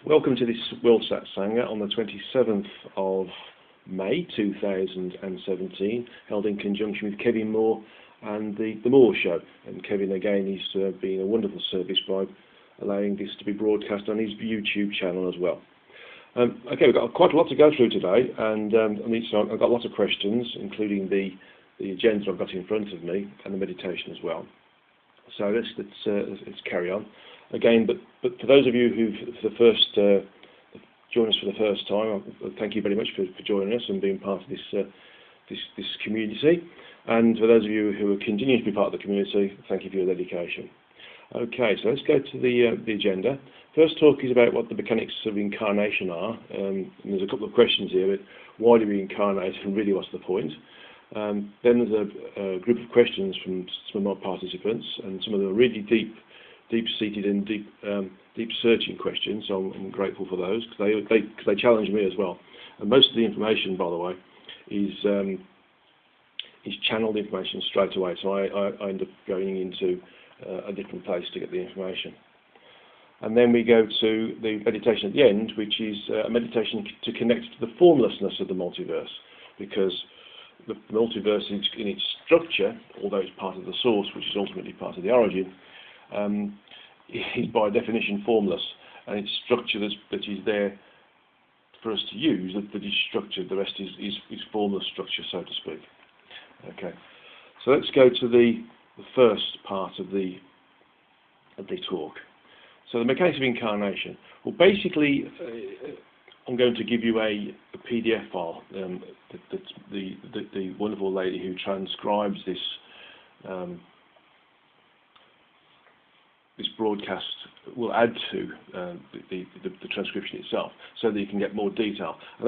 Welcome to this World Satsanga on the 27th of May 2017, held in conjunction with Kevin Moore and the Moore Show. And Kevin, again, he's been a wonderful service by allowing this to be broadcast on his YouTube channel as well. Okay, we've got quite a lot to go through today, and I've got lots of questions, including the agenda I've got in front of me and the meditation as well. So let's carry on. Again, but for those of you who've joined us for the first time, thank you very much for joining us and being part of this community. And for those of you who are continuing to be part of the community, thank you for your dedication. Okay, so let's go to the agenda. First talk is about what the mechanics of incarnation are. And there's a couple of questions here. Why do we incarnate, and really what's the point? Then there's a group of questions from some of my participants, and some of them are really deep-seated and deep searching questions. So I'm grateful for those because they challenge me as well. And most of the information, by the way, is channeled information straight away. So I end up going into a different place to get the information. And then we go to the meditation at the end, which is a meditation to connect to the formlessness of the multiverse, because the multiverse in its structure, although it's part of the source, which is ultimately part of the origin, is by definition formless, and its structure that is there for us to use, that is structured, the rest is formless structure, so to speak. Okay, so let's go to the first part of the talk. So the mechanics of incarnation. Well, basically, I'm going to give you a PDF file that the wonderful lady who transcribes this broadcast will add to the transcription itself, so that you can get more detail. And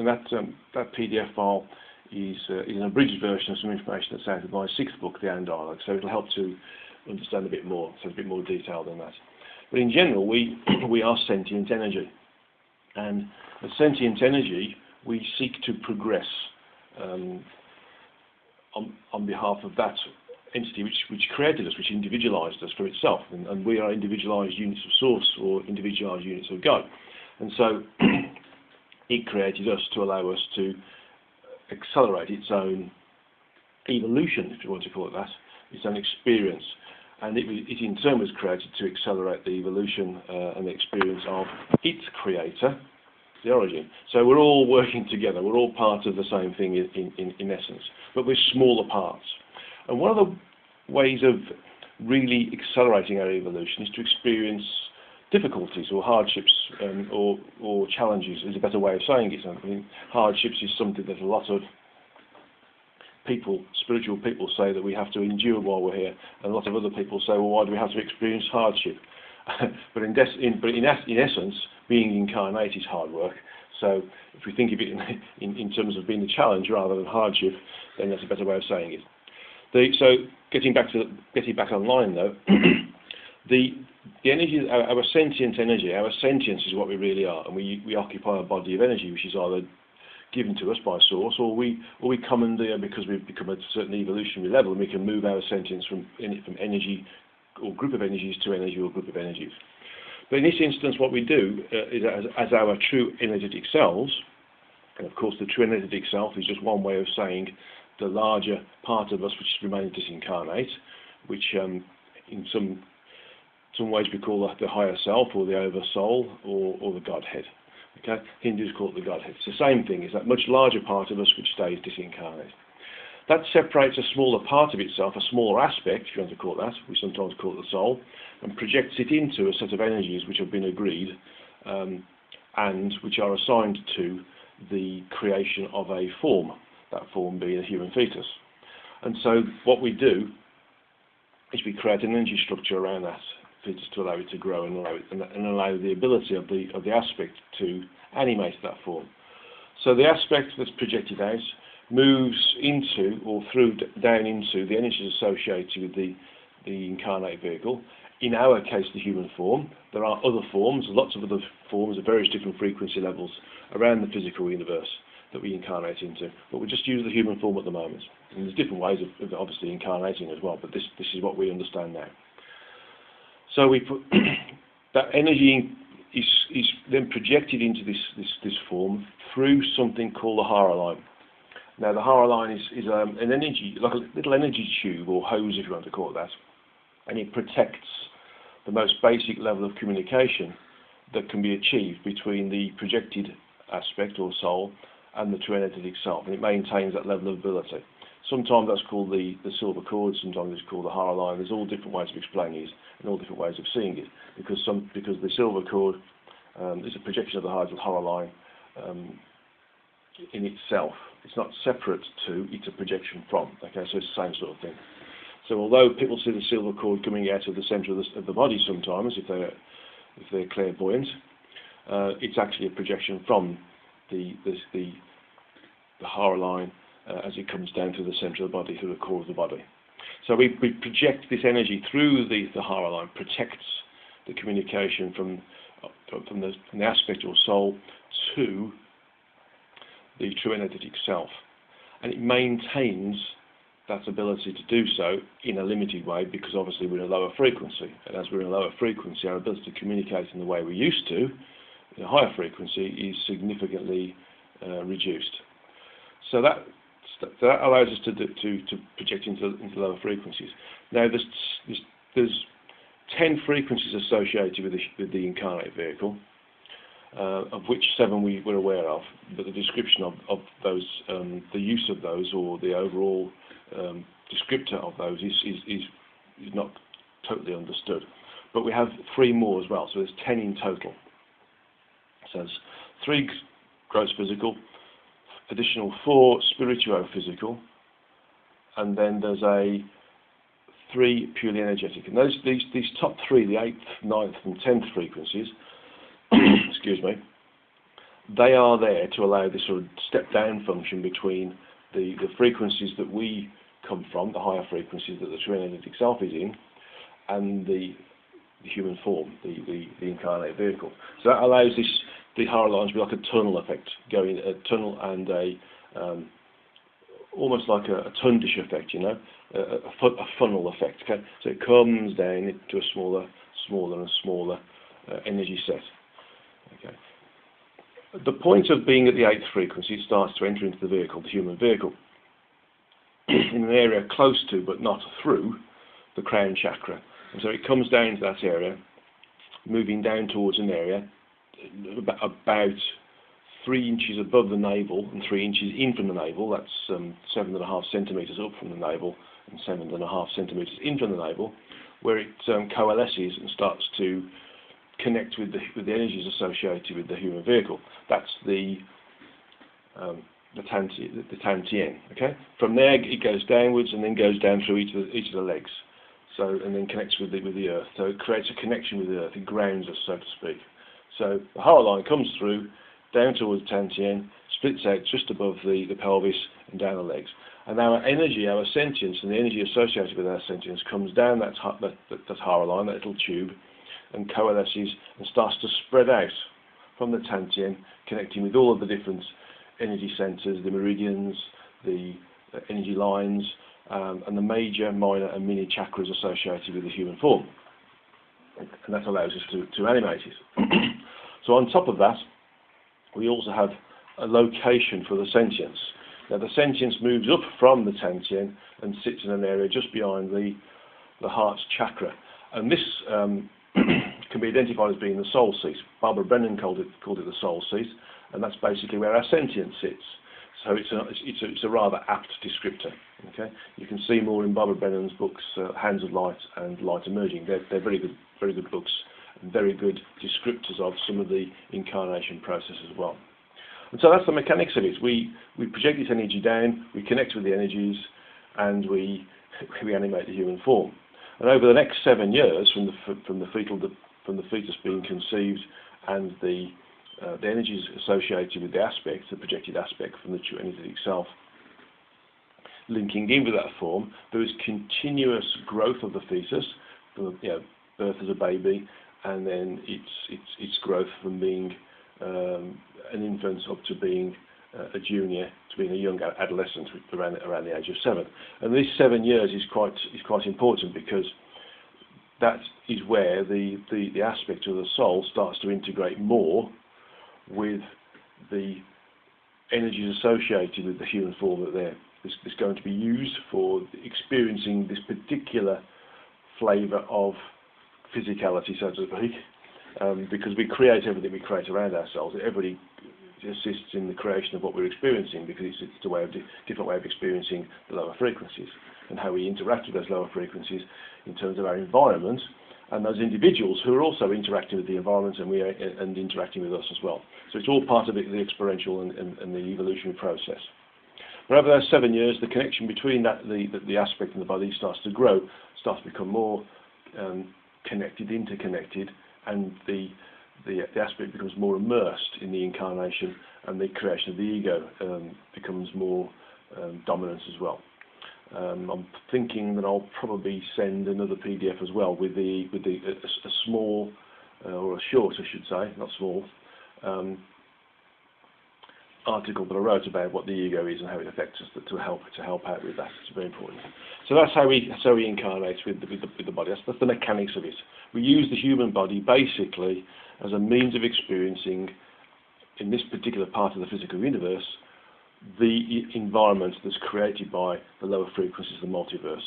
that PDF file is an abridged version of some information that's out of my sixth book, The And Dialogue. So it'll help to understand a bit more. So it's a bit more detail than that. But in general, we are sentient energy, and as sentient energy, we seek to progress on behalf of that entity which created us, which individualized us for itself, and we are individualized units of source or individualized units of God. And so it created us to allow us to accelerate its own evolution, if you want to call it that, its own experience. And it in turn was created to accelerate the evolution and the experience of its creator, the origin. So we're all working together, we're all part of the same thing in essence, but we're smaller parts. And one of the ways of really accelerating our evolution is to experience difficulties or hardships or challenges, is a better way of saying it. I mean, hardships is something that a lot of people, spiritual people, say that we have to endure while we're here, and a lot of other people say, well, why do we have to experience hardship? but in essence, being incarnate is hard work. So if we think of it in terms of being a challenge rather than hardship, then that's a better way of saying it. So getting back online though, the energy, our sentient energy, our sentience is what we really are, and we occupy a body of energy which is either given to us by source, or we commandeer because we've become a certain evolutionary level, and we can move our sentience from energy or group of energies to energy or group of energies. But in this instance, what we do is as our true energetic selves, and of course the true energetic self is just one way of saying the larger part of us which remains disincarnate, which in some ways we call the higher self or the oversoul or the Godhead. Okay? Hindus call it the Godhead. It's the same thing. It's that much larger part of us which stays disincarnate. That separates a smaller part of itself, a smaller aspect, if you want to call it that, we sometimes call it the soul, and projects it into a set of energies which have been agreed and which are assigned to the creation of a form, that form being a human fetus. And so what we do is we create an energy structure around that fetus to allow it to grow and allow the ability of the aspect to animate that form. So the aspect that's projected out moves into or down into the energies associated with the incarnate vehicle. In our case, the human form. There are other forms, lots of other forms of various different frequency levels around the physical universe that we incarnate into, but we just use the human form at the moment. And there's different ways of obviously incarnating as well, but this is what we understand now. So we put that energy is then projected into this form through something called the Hara line. Now, the Hara line is an energy, like a little energy tube or hose, if you want to call it that, and it protects the most basic level of communication that can be achieved between the projected aspect or soul and the true energetic self, and it maintains that level of ability. Sometimes that's called the silver cord, sometimes it's called the Hara line. There's all different ways of explaining it and all different ways of seeing it, because the silver cord is a projection of the Hara line in itself. It's not separate to, it's a projection from. Okay, so it's the same sort of thing. So although people see the silver cord coming out of the centre of the body sometimes, if they're clairvoyant, it's actually a projection from the Hara line as it comes down to the centre of the body, through the core of the body. So we project this energy through the Hara line, protects the communication from the aspect or soul to the true energetic self, and it maintains that ability to do so in a limited way, because obviously we're in a lower frequency, and as we're in a lower frequency, our ability to communicate in the way we used to in a higher frequency is significantly reduced. So that allows us to project into lower frequencies. Now there's 10 frequencies associated with the incarnate vehicle, of which 7 we're aware of, but the description of those, the use of those, or the overall descriptor of those is not totally understood. But we have 3 more as well, so there's 10 in total. So there's 3 gross physical, additional 4 spirituo-physical, and then there's 3 purely energetic. And these top 3, the 8th, 9th and 10th frequencies, excuse me, they are there to allow this sort of step-down function between the frequencies that we come from, the higher frequencies that the true energetic self is in, and the human form, the incarnate vehicle. So that allows the Hara line to be like a tunnel effect, going a tunnel and almost like a tundish effect, you know, a funnel effect. Okay? So it comes down into a smaller and smaller energy set. Okay. The point of being at the 8th frequency, it starts to enter into the vehicle, the human vehicle, in an area close to, but not through, the crown chakra. And so it comes down to that area, moving down towards an area about 3 inches above the navel and 3 inches in from the navel. That's 7.5 centimetres up from the navel and 7.5 centimetres in from the navel, where it coalesces and starts to connect with the energies associated with the human vehicle. That's the Tantien. Okay. From there it goes downwards and then goes down through each of the legs. So, and then connects with the earth. So it creates a connection with the earth. It grounds us, so to speak. So the Hara line comes through, down towards Tantien, splits out just above the pelvis and down the legs. And our energy, our sentience, and the energy associated with our sentience comes down that Hara line, that little tube, and coalesces and starts to spread out from the Tantien, connecting with all of the different energy centres, the meridians, the energy lines, and the major, minor and mini chakras associated with the human form. And that allows us to animate it. So on top of that, we also have a location for the sentience. Now the sentience moves up from the Tantien and sits in an area just behind the heart chakra. And this can be identified as being the soul seat. Barbara Brennan called it the soul seat, and that's basically where our sentience sits. So it's a rather apt descriptor. Okay, you can see more in Barbara Brennan's books, Hands of Light and Light Emerging. They're very good books, and very good descriptors of some of the incarnation process as well. And so that's the mechanics of it. We project this energy down, we connect with the energies, and we animate the human form. And over the next 7 years, from the fetus being conceived, and the energies associated with the aspect, the projected aspect from the true energy itself, linking in with that form, there is continuous growth of the fetus, from birth as a baby, and then its growth from being an infant up to being a junior, to being a young adolescent around the age of 7. And these 7 years is quite important, because that is where the aspect of the soul starts to integrate more with the energies associated with the human form that is going to be used for experiencing this particular flavour of physicality, so to speak, because we create everything we create around ourselves. Everybody assists in the creation of what we're experiencing, because it's a different way of experiencing the lower frequencies and how we interact with those lower frequencies in terms of our environment, and those individuals who are also interacting with the environment and interacting with us as well. So it's all part of the experiential and the evolutionary process. But over those 7 years, the connection between the aspect and the body starts to grow, starts to become more interconnected, and the aspect becomes more immersed in the incarnation, and the creation of the ego becomes more dominant as well. I'm thinking that I'll probably send another PDF as well with a small or a short, I should say, not small, article that I wrote about what the ego is and how it affects us to help out with that. It's very important. So that's how we incarnate with the body. That's the mechanics of it. We use the human body basically as a means of experiencing, in this particular part of the physical universe, the environment that's created by the lower frequencies of the multiverse.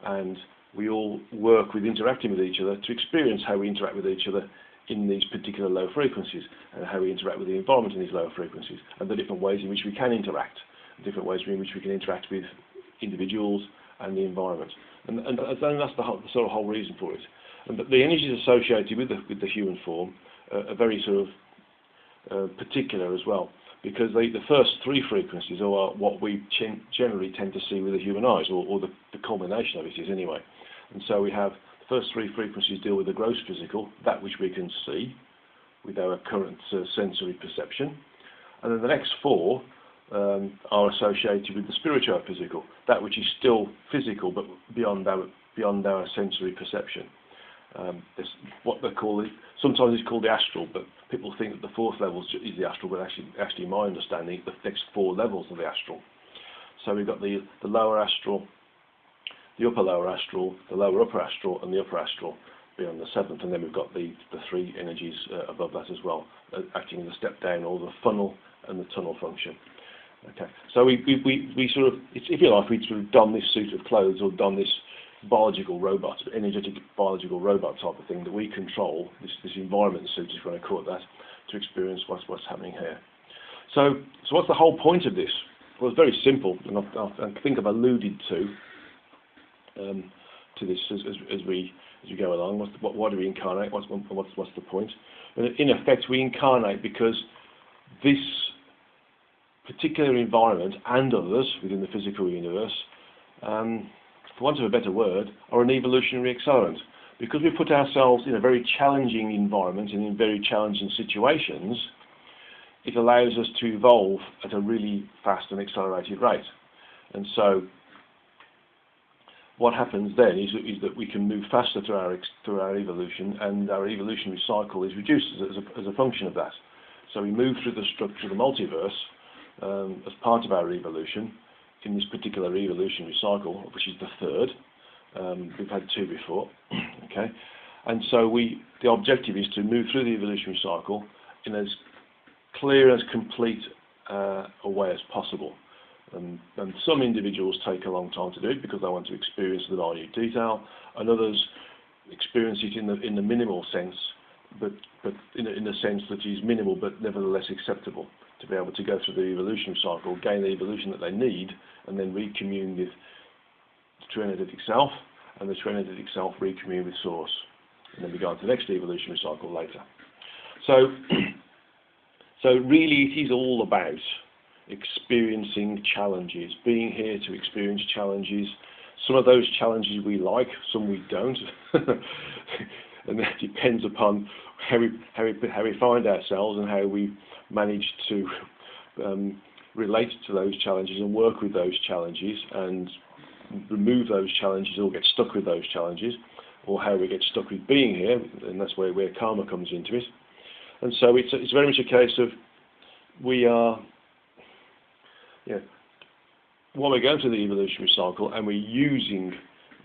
And we all work with interacting with each other to experience how we interact with each other in these particular low frequencies, and how we interact with the environment in these lower frequencies, and the different ways in which we can interact, different ways in which we can interact with individuals and the environment. And that's the sort of whole reason for it. And the energies associated with the human form are very sort of particular as well, because the first three frequencies are what we generally tend to see with the human eyes, or the culmination of it is anyway. And so we have the first three frequencies deal with the gross physical, that which we can see with our current sensory perception. And then the next four are associated with the spiritual physical, that which is still physical but beyond our sensory perception. It's what they call it. Sometimes it's called the astral, but people think that the fourth level is the astral, but actually my understanding, the next four levels of the astral. So we've got the lower astral, the upper lower astral, the lower upper astral, and the upper astral beyond the seventh, and then we've got the three energies above that as well, acting as a step down, or the funnel and the tunnel function. Okay, so we sort of, if you like, we sort of don this suit of clothes, or don this biological robot, energetic biological robot type of thing that we control, this environment suit, if you want to call it that, to experience what's happening here. So what's the whole point of this? Well, it's very simple, and I think I've alluded to this as we go along. Why do we incarnate? What's the point? And in effect, we incarnate because this particular environment and others within the physical universe, for want of a better word, are an evolutionary accelerant. Because we put ourselves in a very challenging environment and in very challenging situations, it allows us to evolve at a really fast and accelerated rate. And so what happens then is that we can move faster through our evolution, and our evolutionary cycle is reduced as a function of that. So we move through the structure of the multiverse as part of our evolution, in this particular evolutionary cycle, which is the third. We've had two before, okay? And so the objective is to move through the evolutionary cycle in as clear, as complete a way as possible. And some individuals take a long time to do it because they want to experience the minute detail, and others experience it in the minimal sense, but in a sense that is minimal but nevertheless acceptable, to be able to go through the evolutionary cycle, gain the evolution that they need, and then recommune with the true energetic self, and the true energetic self recommune with source. And then we go on to the next evolutionary cycle later. So really it is all about experiencing challenges, being here to experience challenges. Some of those challenges we like, some we don't. And that depends upon how we find ourselves and how we manage to relate to those challenges and work with those challenges and remove those challenges, or get stuck with those challenges, or how we get stuck with being here, and that's where karma comes into it. And so it's very much a case of we are, while we're going through the evolutionary cycle and we're using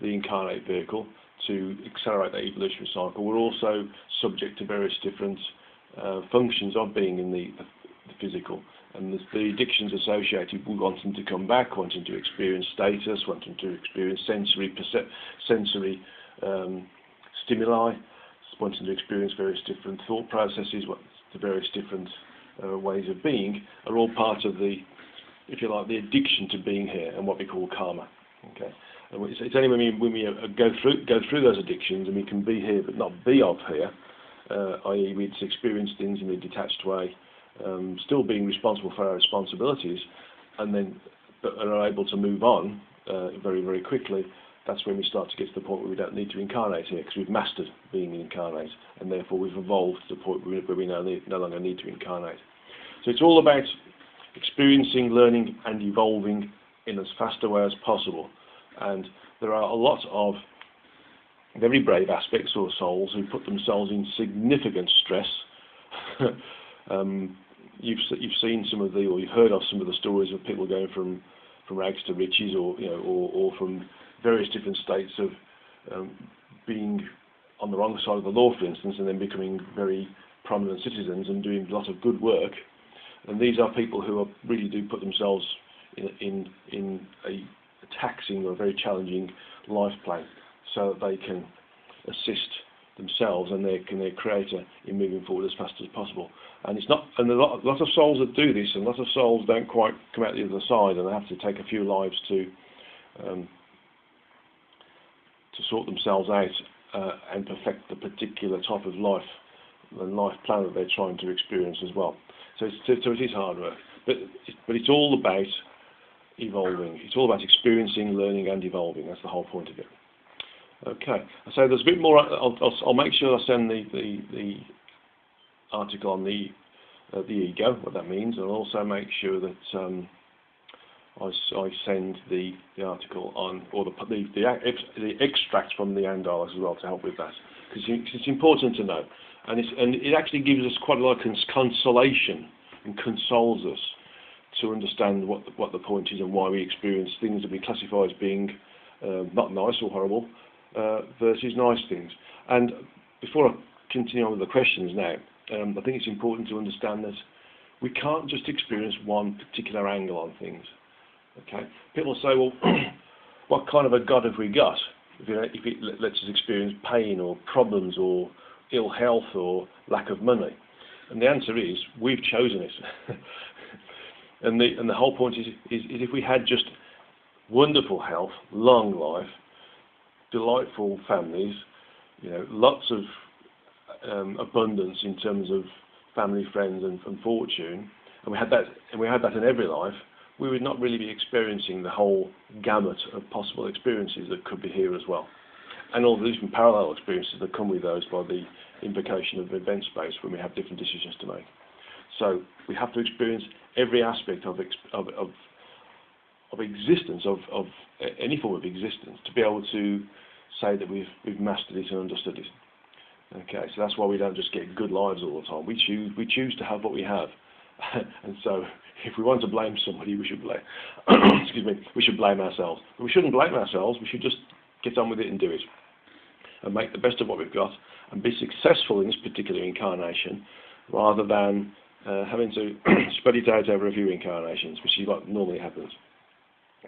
the incarnate vehicle to accelerate that evolutionary cycle. We're also subject to various different functions of being in the physical, and the addictions associated with wanting to come back, wanting to experience status, wanting to experience sensory stimuli, wanting to experience various different thought processes, the various different ways of being, are all part of the, if you like, the addiction to being here and what we call karma. Okay, and it's only when we go through those addictions and we can be here but not be of here, i.e. we experience things in a detached way, still being responsible for our responsibilities, and then but are able to move on very, very quickly. That's when we start to get to the point where we don't need to incarnate here, because we've mastered being incarnate, and therefore we've evolved to the point where we no longer need to incarnate. So it's all about experiencing, learning, and evolving in as fast a way as possible. And there are a lot of very brave aspects or souls who put themselves in significant stress. You've seen some of the, or you've heard of some of the stories of people going from rags to riches, or from various different states of being on the wrong side of the law, for instance, and then becoming very prominent citizens and doing a lot of good work. And these are people who really do put themselves in a taxing or very challenging life plan, so that they can assist themselves and their creator in moving forward as fast as possible. And it's not, and a lot of souls that do this, and lots of souls don't quite come out the other side, and they have to take a few lives to sort themselves out and perfect the particular type of life, the life plan that they're trying to experience as well. So it is hard work, but it's all about evolving. It's all about experiencing, learning, and evolving. That's the whole point of it. Okay, so there's a bit more. I'll make sure I send the article on the ego, what that means, and I'll also make sure that I send the article on, or the extract from the Andalas as well, to help with that, because it's important to know, and it actually gives us quite a lot of consolation and consoles us to understand what the point is and why we experience things that we classify as being not nice or horrible versus nice things. And before I continue on with the questions now, I think it's important to understand that we can't just experience one particular angle on things. Okay, people say, well, what kind of a God have we got if it lets us experience pain or problems or ill health or lack of money? And the answer is, we've chosen it. and the whole point is if we had just wonderful health, long life, delightful families, lots of abundance in terms of family, friends, and fortune, and we had that in every life, we would not really be experiencing the whole gamut of possible experiences that could be here as well, and all the different parallel experiences that come with those by the invocation of event space when we have different decisions to make. So we have to experience every aspect of existence, of any form of existence, to be able to say that we've mastered it and understood it. Okay, so that's why we don't just get good lives all the time. We choose to have what we have, and so if we want to blame somebody, we should blame. We should blame ourselves. But we shouldn't blame ourselves. We should just get on with it and do it, and make the best of what we've got, and be successful in this particular incarnation, rather than having to spread it out over a few incarnations, which is what normally happens.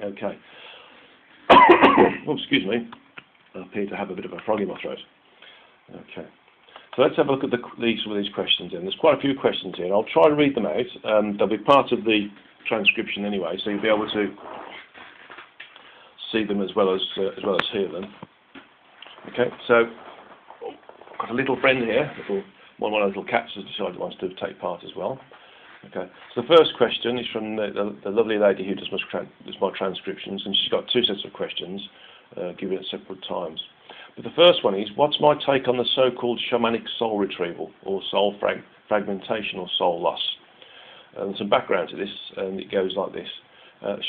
Okay. Oh, excuse me. I appear to have a bit of a frog in my throat. Okay. So let's have a look at some of these questions then. There's quite a few questions here, and I'll try to read them out. They'll be part of the transcription anyway, so you'll be able to see them as well as hear them. Okay, so I've got a little friend here, one of our little cats has decided he wants to take part as well. Okay, so the first question is from the lovely lady who does my transcriptions, and she's got two sets of questions given at separate times. But the first one is, what's my take on the so-called shamanic soul retrieval, or soul fragmentation, or soul loss? And some background to this, and it goes like this.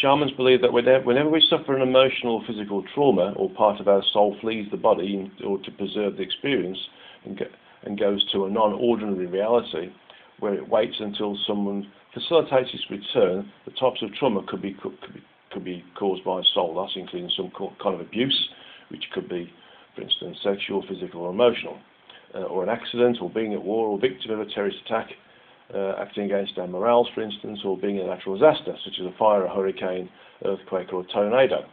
Shamans believe that whenever we suffer an emotional or physical trauma, or part of our soul flees the body in order to preserve the experience and goes to a non-ordinary reality, where it waits until someone facilitates its return, the types of trauma could be caused by soul loss, including some kind of abuse, which could be for instance, sexual, physical, or emotional, or an accident, or being at war, or victim of a terrorist attack, acting against our morals, for instance, or being a natural disaster, such as a fire, a hurricane, earthquake, or a tornado.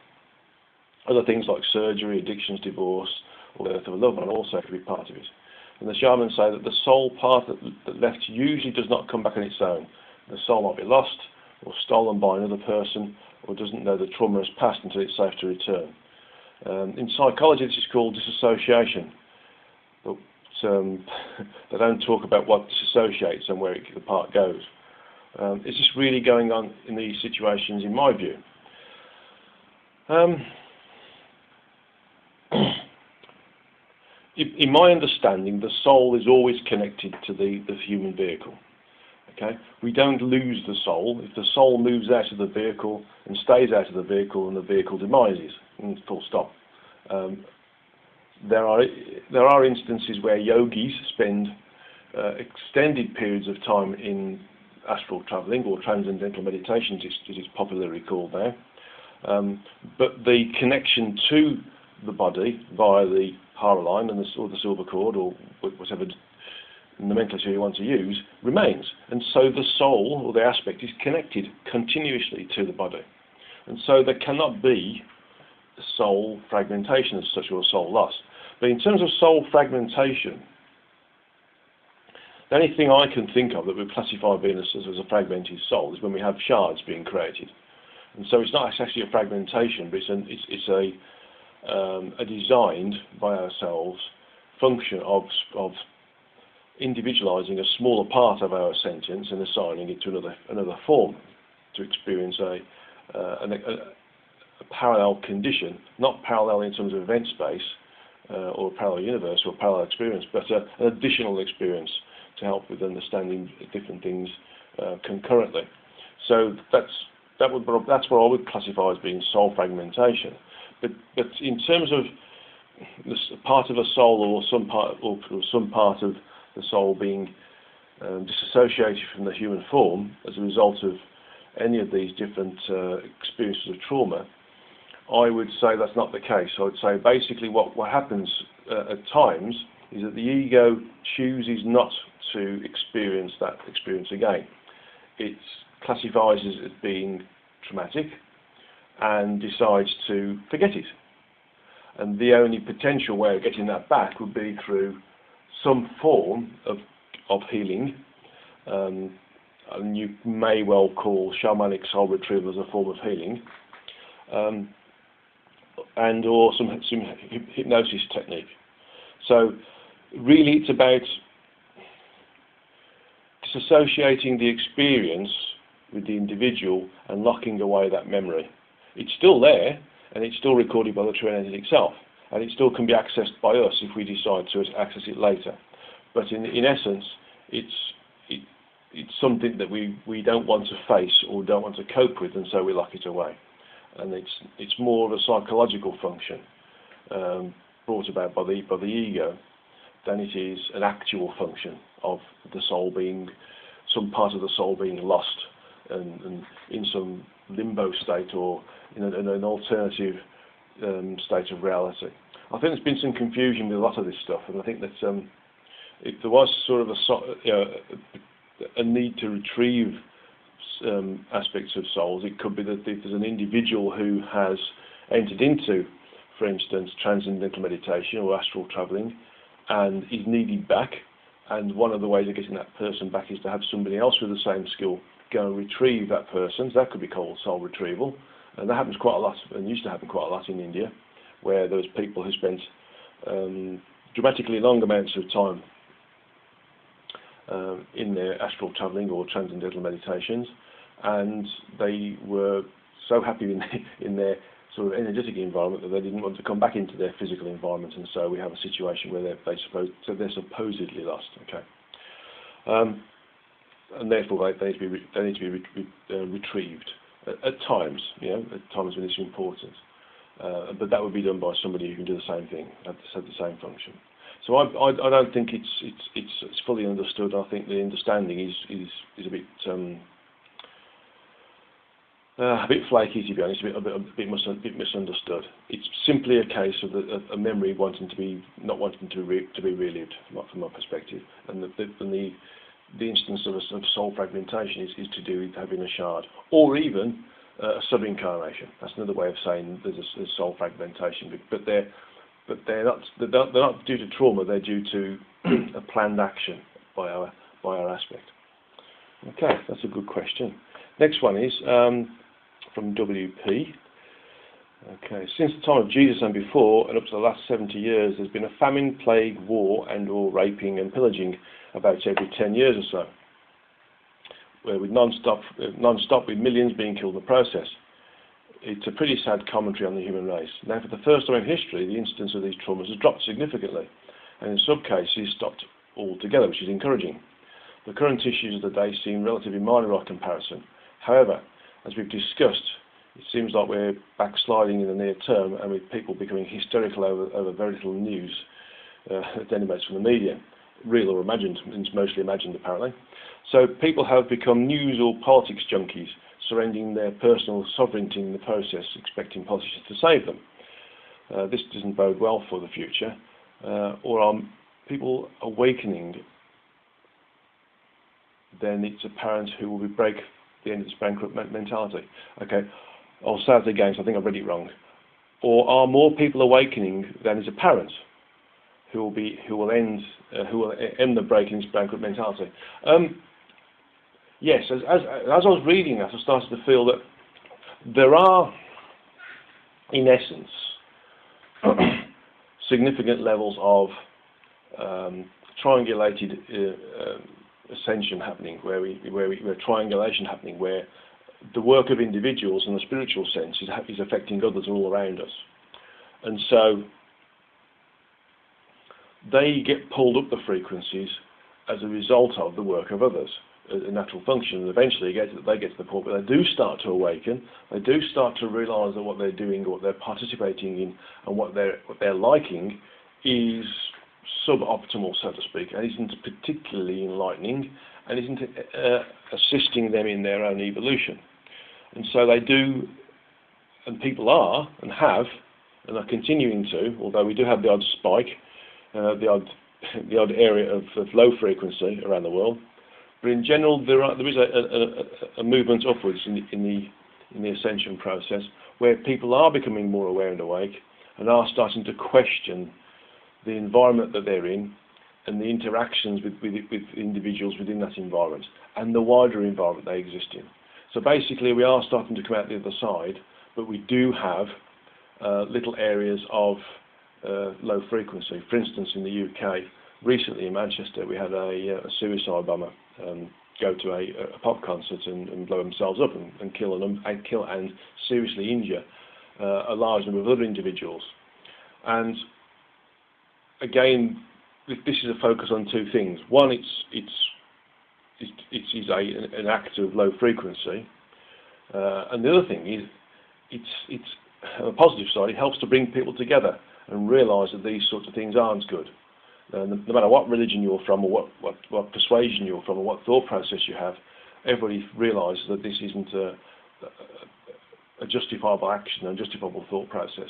Other things like surgery, addictions, divorce, or the death of a loved one also could be part of it. And the shamans say that the soul part that left usually does not come back on its own. The soul might be lost, or stolen by another person, or doesn't know the trauma has passed until it's safe to return. In psychology, this is called disassociation. But they don't talk about what disassociates and where the part goes. It's just really going on in these situations, in my view. In my understanding, the soul is always connected to the human vehicle. Okay, we don't lose the soul. If the soul moves out of the vehicle and stays out of the vehicle, and the vehicle demises, full stop. There are instances where yogis spend extended periods of time in astral travelling, or transcendental meditations, as it's popularly called now. But the connection to the body via the hara line or the silver cord, or whatever nomenclature you want to use, remains. And so the soul, or the aspect, is connected continuously to the body. And so there cannot be soul fragmentation as such, or soul loss. But in terms of soul fragmentation, the only thing I can think of that would classify Venus as a fragmented soul is when we have shards being created. And so it's not actually a fragmentation, but it's a designed by ourselves function of individualizing a smaller part of our sentience and assigning it to another form to experience a parallel condition, not parallel in terms of event space or a parallel universe or a parallel experience, but an additional experience to help with understanding different things concurrently. So that's what I would classify as being soul fragmentation. But in terms of this part of a soul, or some part of the soul being disassociated from the human form as a result of any of these different experiences of trauma, I would say that's not the case. I would say basically what happens at times is that the ego chooses not to experience that experience again. It classifies it as being traumatic and decides to forget it. And the only potential way of getting that back would be through some form of healing, and you may well call shamanic soul retrieval as a form of healing, and or some hypnosis technique. So really it's about disassociating the experience with the individual and locking away that memory. It's still there, and it's still recorded by the true entity itself, and it still can be accessed by us if we decide to access it later. But in essence, it's something that we don't want to face or don't want to cope with, and so we lock it away. And it's more of a psychological function brought about by the ego than it is an actual function of the soul being, some part of the soul being lost and in some limbo state, or in an alternative state of reality. I think there's been some confusion with a lot of this stuff, and I think that if there was sort of a need to retrieve aspects of souls, it could be that if there's an individual who has entered into, for instance, transcendental meditation or astral travelling and is needed back, and one of the ways of getting that person back is to have somebody else with the same skill go and retrieve that person. So that could be called soul retrieval, and that happens quite a lot, and used to happen quite a lot in India, where there was people who spent dramatically long amounts of time in their astral travelling or transcendental meditations, and they were so happy in their sort of energetic environment that they didn't want to come back into their physical environment, and so we have a situation where they're supposedly lost. Okay, and therefore they need to be retrieved at times. At times when it's important, but that would be done by somebody who can do the same thing, have the same function. So I don't think it's fully understood. I think the understanding is a bit A bit flaky, to be honest, a bit misunderstood. It's simply a case of a memory not wanting to be relived, from my perspective, and the instance of soul fragmentation is to do with having a shard, or even a sub-incarnation. That's another way of saying there's a soul fragmentation, but they're not due to trauma. They're due to a planned action by our aspect. Okay, that's a good question. Next one is from WP. Okay, since the time of Jesus and before, and up to the last 70 years, there's been a famine, plague, war, and/or raping and pillaging about every 10 years or so, where with non-stop with millions being killed in the process. It's a pretty sad commentary on the human race. Now, for the first time in history, the incidence of these traumas has dropped significantly, and in some cases stopped altogether, which is encouraging. The current issues of the day seem relatively minor by comparison. However, as we've discussed, it seems like we're backsliding in the near term, and with people becoming hysterical over very little news that emanates from the media, real or imagined, and it's mostly imagined apparently. So people have become news or politics junkies, surrendering their personal sovereignty in the process, expecting politicians to save them. This doesn't bode well for the future. Or are people awakening? Then it's apparent who will break the end of this bankrupt mentality. Okay, I'll say it again, so I think I've read it wrong. Or are more people awakening than is apparent who will end the break in this bankrupt mentality? Yes, as I was reading that, I started to feel that there are, in essence, significant levels of triangulated ascension happening, where triangulation happening, where the work of individuals in the spiritual sense is affecting others all around us, and so they get pulled up the frequencies as a result of the work of others, a natural function, and eventually they get to the point where they do start to awaken. They do start to realise that what they're doing, what they're participating in, and what they're liking is suboptimal, so to speak, and isn't particularly enlightening, and isn't assisting them in their own evolution. And so they do, and people are, and have, and are continuing to, although we do have the odd spike, the odd area of low frequency around the world, but in general there is a movement upwards in the ascension process, where people are becoming more aware and awake, and are starting to question the environment that they're in, and the interactions with individuals within that environment, and the wider environment they exist in. So basically we are starting to come out the other side, but we do have little areas of low frequency. For instance, in the UK, recently in Manchester, we had a suicide bomber go to a pop concert and blow themselves up and kill and seriously injure a large number of other individuals. And again, this is a focus on two things. One, it's an act of low frequency, and the other thing is it's on the positive side. It helps to bring people together and realise that these sorts of things aren't good. No matter what religion you're from, or what persuasion you're from, or what thought process you have, everybody realises that this isn't a justifiable action and justifiable thought process.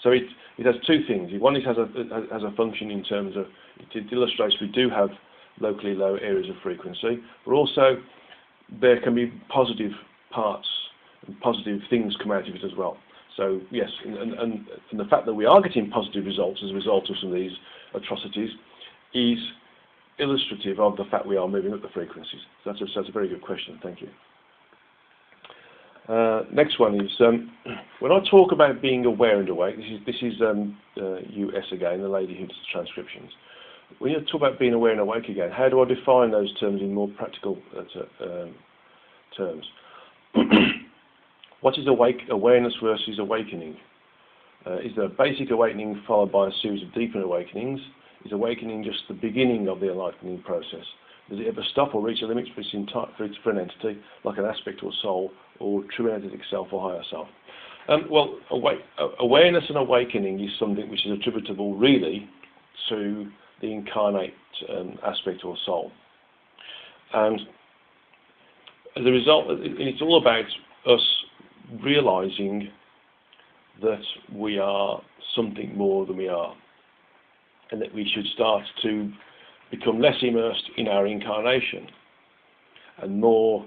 So it has two things. One, it has a function in terms of it illustrates we do have locally low areas of frequency, but also there can be positive parts and positive things come out of it as well. So yes, and the fact that we are getting positive results as a result of some of these atrocities is illustrative of the fact we are moving up the frequencies. So that's a very good question. Thank you. Next one is, when I talk about being aware and awake, this is US again, the lady who does the transcriptions. When you talk about being aware and awake again, how do I define those terms in more practical terms? What is awareness versus awakening? Is there a basic awakening followed by a series of deeper awakenings? Is awakening just the beginning of the enlightening process? Does it ever stop or reach a limit for an entity, like an aspect or soul, or true energetic self or higher self? Well, awareness and awakening is something which is attributable really to the incarnate aspect or soul. And as a result, it's all about us realizing that we are something more than we are, and that we should start to become less immersed in our incarnation and more,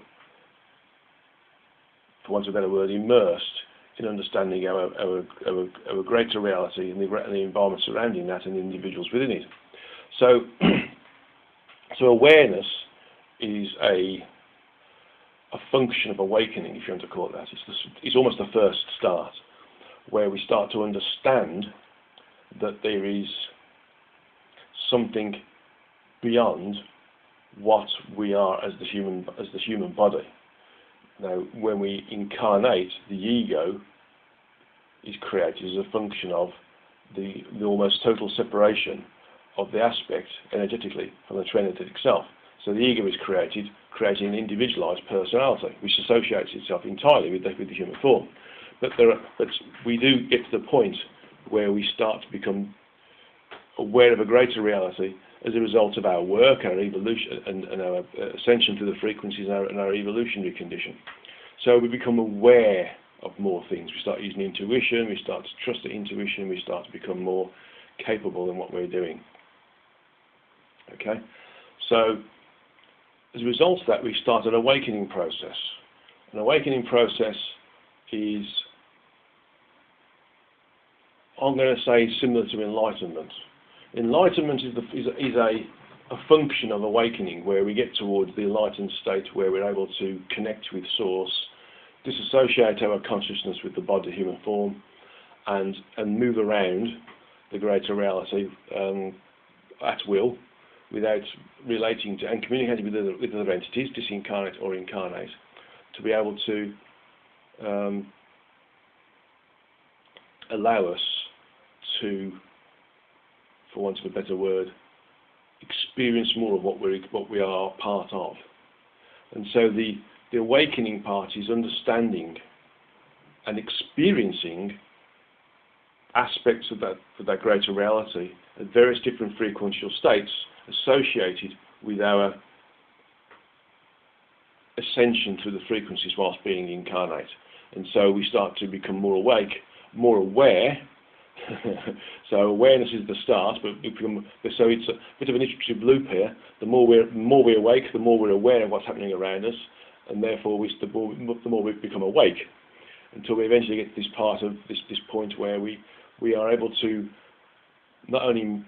for want of a better word, immersed in understanding our greater reality and the environment surrounding that and the individuals within it. So, so awareness is a function of awakening, if you want to call it that. It's almost the first start, where we start to understand that there is something beyond what we are as the human body. Now, when we incarnate, the ego is created as a function of the almost total separation of the aspect energetically from the true energetic self. So the ego is created, creating an individualized personality, which associates itself entirely with the human form. But we do get to the point where we start to become aware of a greater reality as a result of our work, our evolution, and our ascension to the frequencies and our evolutionary condition. So we become aware of more things. We start using intuition, we start to trust the intuition, we start to become more capable in what we're doing. Okay? So, as a result of that, we start an awakening process. An awakening process is, I'm going to say, similar to enlightenment. Enlightenment is a function of awakening, where we get towards the enlightened state where we're able to connect with Source, disassociate our consciousness with the body, human form, and move around the greater reality at will, without relating to and communicating with other entities, disincarnate or incarnate, to be able to allow us to, for want of a better word, experience more of what we are part of. And so the awakening part is understanding and experiencing aspects of that greater reality at various different frequential states associated with our ascension through the frequencies whilst being incarnate. And so we start to become more awake, more aware. So awareness is the start, but so it's a bit of an iterative loop here. The more we're awake, the more we're aware of what's happening around us, and therefore the more we become awake, until we eventually get to this part of this point where we are able to not only,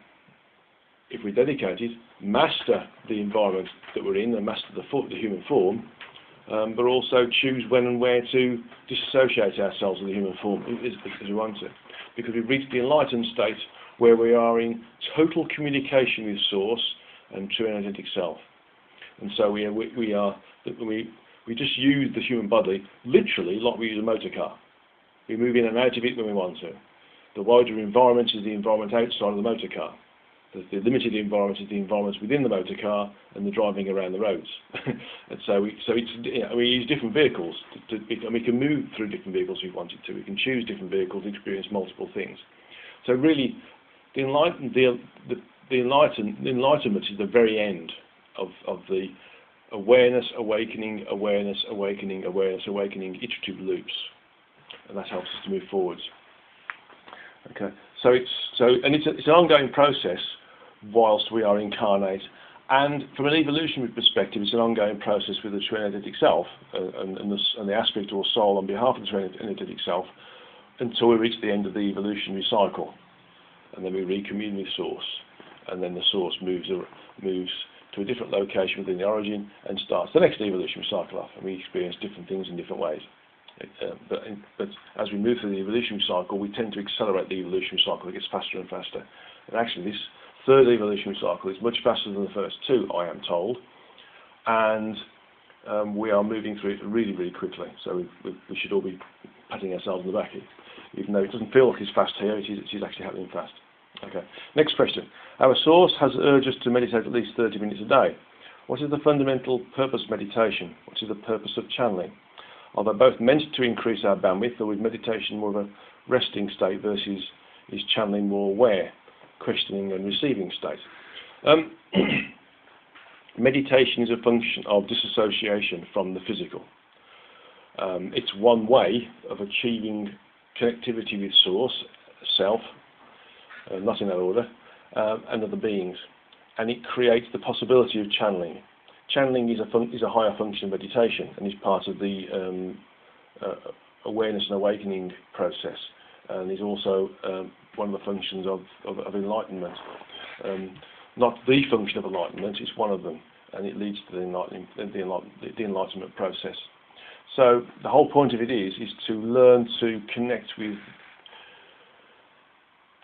if we're dedicated, master the environment that we're in and master the human form, but also choose when and where to disassociate ourselves with the human form as we want to. Because we've reached the enlightened state where we are in total communication with Source and true energetic self. And so we just use the human body literally like we use a motor car. We move in and out of it when we want to. The wider environment is the environment outside of the motor car. The limited environment is the environment within the motor car and the driving around the roads. And so we use different vehicles, and we can move through different vehicles if we wanted to. We can choose different vehicles to experience multiple things. So really, the enlightenment is the very end of the awareness, awakening, awareness, awakening, awareness, awakening, iterative loops, and that helps us to move forwards. Okay, so it's an ongoing process whilst we are incarnate, and from an evolutionary perspective, it's an ongoing process with the true energetic self and the aspect or soul on behalf of the true energetic self, until we reach the end of the evolutionary cycle, and then we recommune with Source, and then the Source moves to a different location within the origin and starts the next evolutionary cycle off, and we experience different things in different ways. But as we move through the evolutionary cycle, we tend to accelerate the evolutionary cycle. It gets faster and faster. And actually, this third evolutionary cycle is much faster than the first two, I am told. And we are moving through it really, really quickly. So we should all be patting ourselves on the back here. Even though it doesn't feel like it's fast here, it is actually happening fast. Okay. Next question. Our Source has urged us to meditate at least 30 minutes a day. What is the fundamental purpose of meditation? What is the purpose of channeling? Are they both meant to increase our bandwidth, or is meditation more of a resting state versus is channeling more aware, questioning and receiving state? Meditation is a function of disassociation from the physical. It's one way of achieving connectivity with Source, Self, not in that order, and other beings. And it creates the possibility of channeling. Channeling is a higher function of meditation and is part of the awareness and awakening process, and is also one of the functions of enlightenment. Not the function of enlightenment, it's one of them, and it leads to the enlightenment process. So the whole point of it is to learn to connect with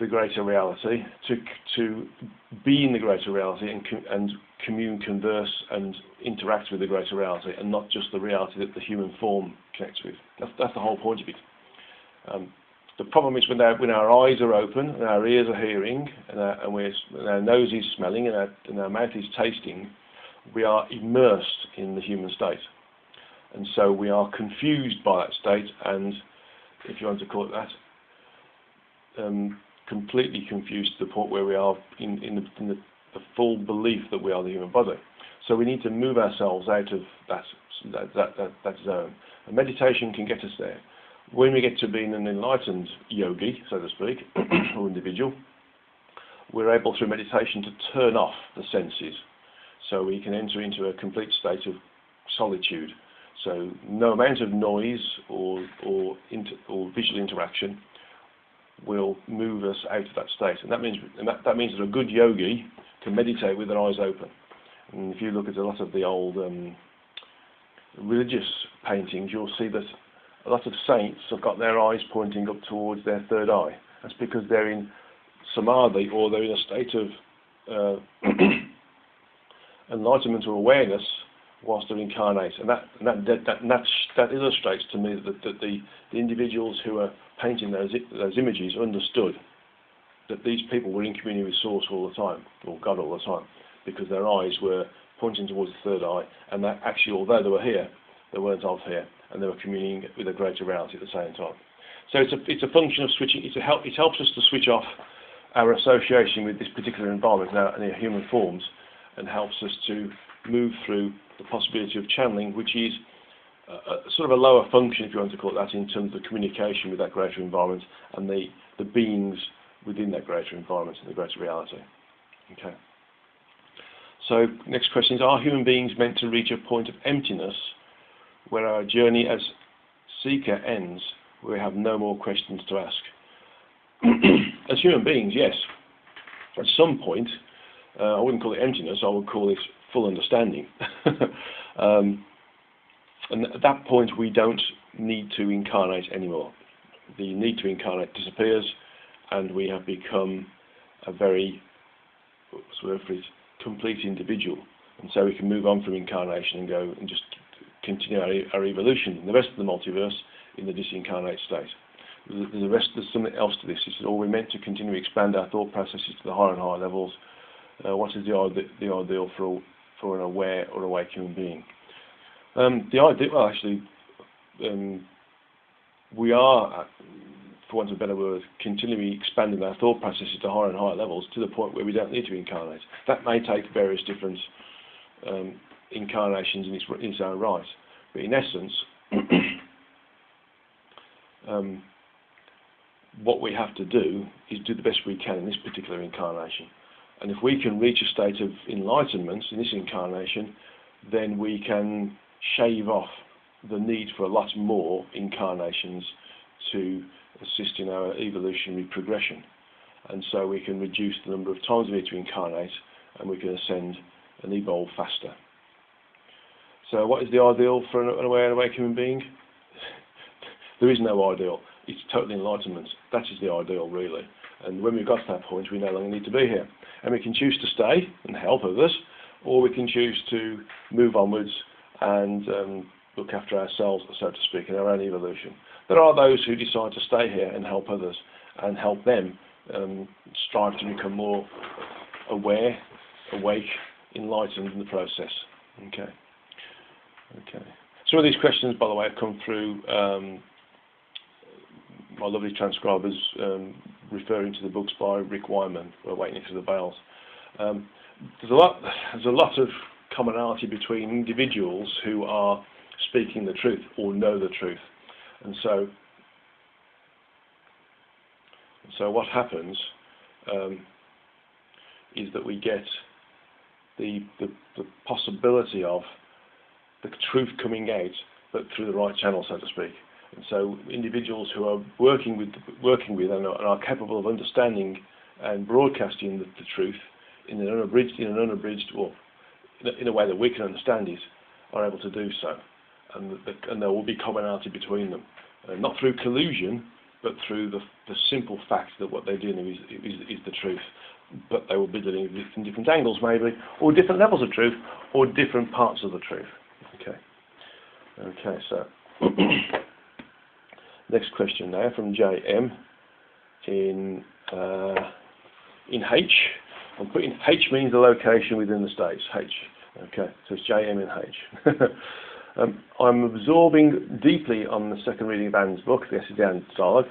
the greater reality, to be in the greater reality and commune, converse and interact with the greater reality, and not just the reality that the human form connects with. That's the whole point of it. The problem is when our eyes are open and our ears are hearing and our nose is smelling and our mouth is tasting, we are immersed in the human state. And so we are confused by that state, and if you want to call it that, completely confused to the point where we are in the full belief that we are the human body. So we need to move ourselves out of that zone. And meditation can get us there. When we get to being an enlightened yogi, so to speak, or individual, we're able through meditation to turn off the senses, so we can enter into a complete state of solitude. So no amount of noise or visual interaction will move us out of that state, and that means that a good yogi can meditate with their eyes open. And if you look at a lot of the old religious paintings, you'll see that a lot of saints have got their eyes pointing up towards their third eye. That's because they're in samadhi, or they're in a state of enlightenment or awareness whilst they're incarnate, and that illustrates to me that the individuals who are painting those images understood that these people were in communion with Source all the time, or God all the time, because their eyes were pointing towards the third eye, and that actually, although they were here, they weren't of here, and they were communing with a greater reality at the same time. So it's a function of switching. It helps us to switch off our association with this particular environment and our human forms, and helps us to move through the possibility of channeling, which is sort of a lower function, if you want to call it that, in terms of the communication with that greater environment and the beings within that greater environment and the greater reality. Okay. So next question is, are human beings meant to reach a point of emptiness where our journey as seeker ends, where we have no more questions to ask? As human beings, yes. At some point, I wouldn't call it emptiness, I would call it full understanding. And at that point, we don't need to incarnate anymore. The need to incarnate disappears, and we have become a very complete individual. And so we can move on from incarnation and go and just continue our evolution in the rest of the multiverse in the disincarnate state. There's something else to this. It's that we're meant to continue to expand our thought processes to the higher and higher levels. What is the ideal for an aware or awake human being? The idea, well, actually, we are, for want of a better word, continually expanding our thought processes to higher and higher levels to the point where we don't need to incarnate. That may take various different incarnations in its own right, but in essence, what we have to do is do the best we can in this particular incarnation. And if we can reach a state of enlightenment in this incarnation, then we can shave off the need for a lot more incarnations to assist in our evolutionary progression. And so we can reduce the number of times we need to incarnate, and we can ascend and evolve faster. So what is the ideal for an aware and awake human being? There is no ideal. It's total enlightenment. That is the ideal, really. And when we've got to that point, we no longer need to be here. And we can choose to stay and help others, or we can choose to move onwards and look after ourselves, so to speak, in our own evolution. There are those who decide to stay here and help others and help them strive to become more aware, awake, enlightened in the process. Okay. Some of these questions, by the way, have come through my lovely transcribers referring to the books by Rick Wyman, Awakening to the Veils. There's a lot of commonality between individuals who are speaking the truth or know the truth. And so what happens is that we get the possibility of the truth coming out, but through the right channel, so to speak. And so individuals who are working with and are capable of understanding and broadcasting the truth in an unabridged, or in a way that we can understand it, are able to do so. And there will be commonality between them, not through collusion, but through the simple fact that what they're dealing with is the truth. But they will be dealing with it from different angles, maybe, or different levels of truth, or different parts of the truth. Okay, so next question now from JM in H. I'm putting H means the location within the states. H. Okay, so it's JM in H. I'm absorbing deeply on the second reading of Anne's book, the Essay Down Dialogue,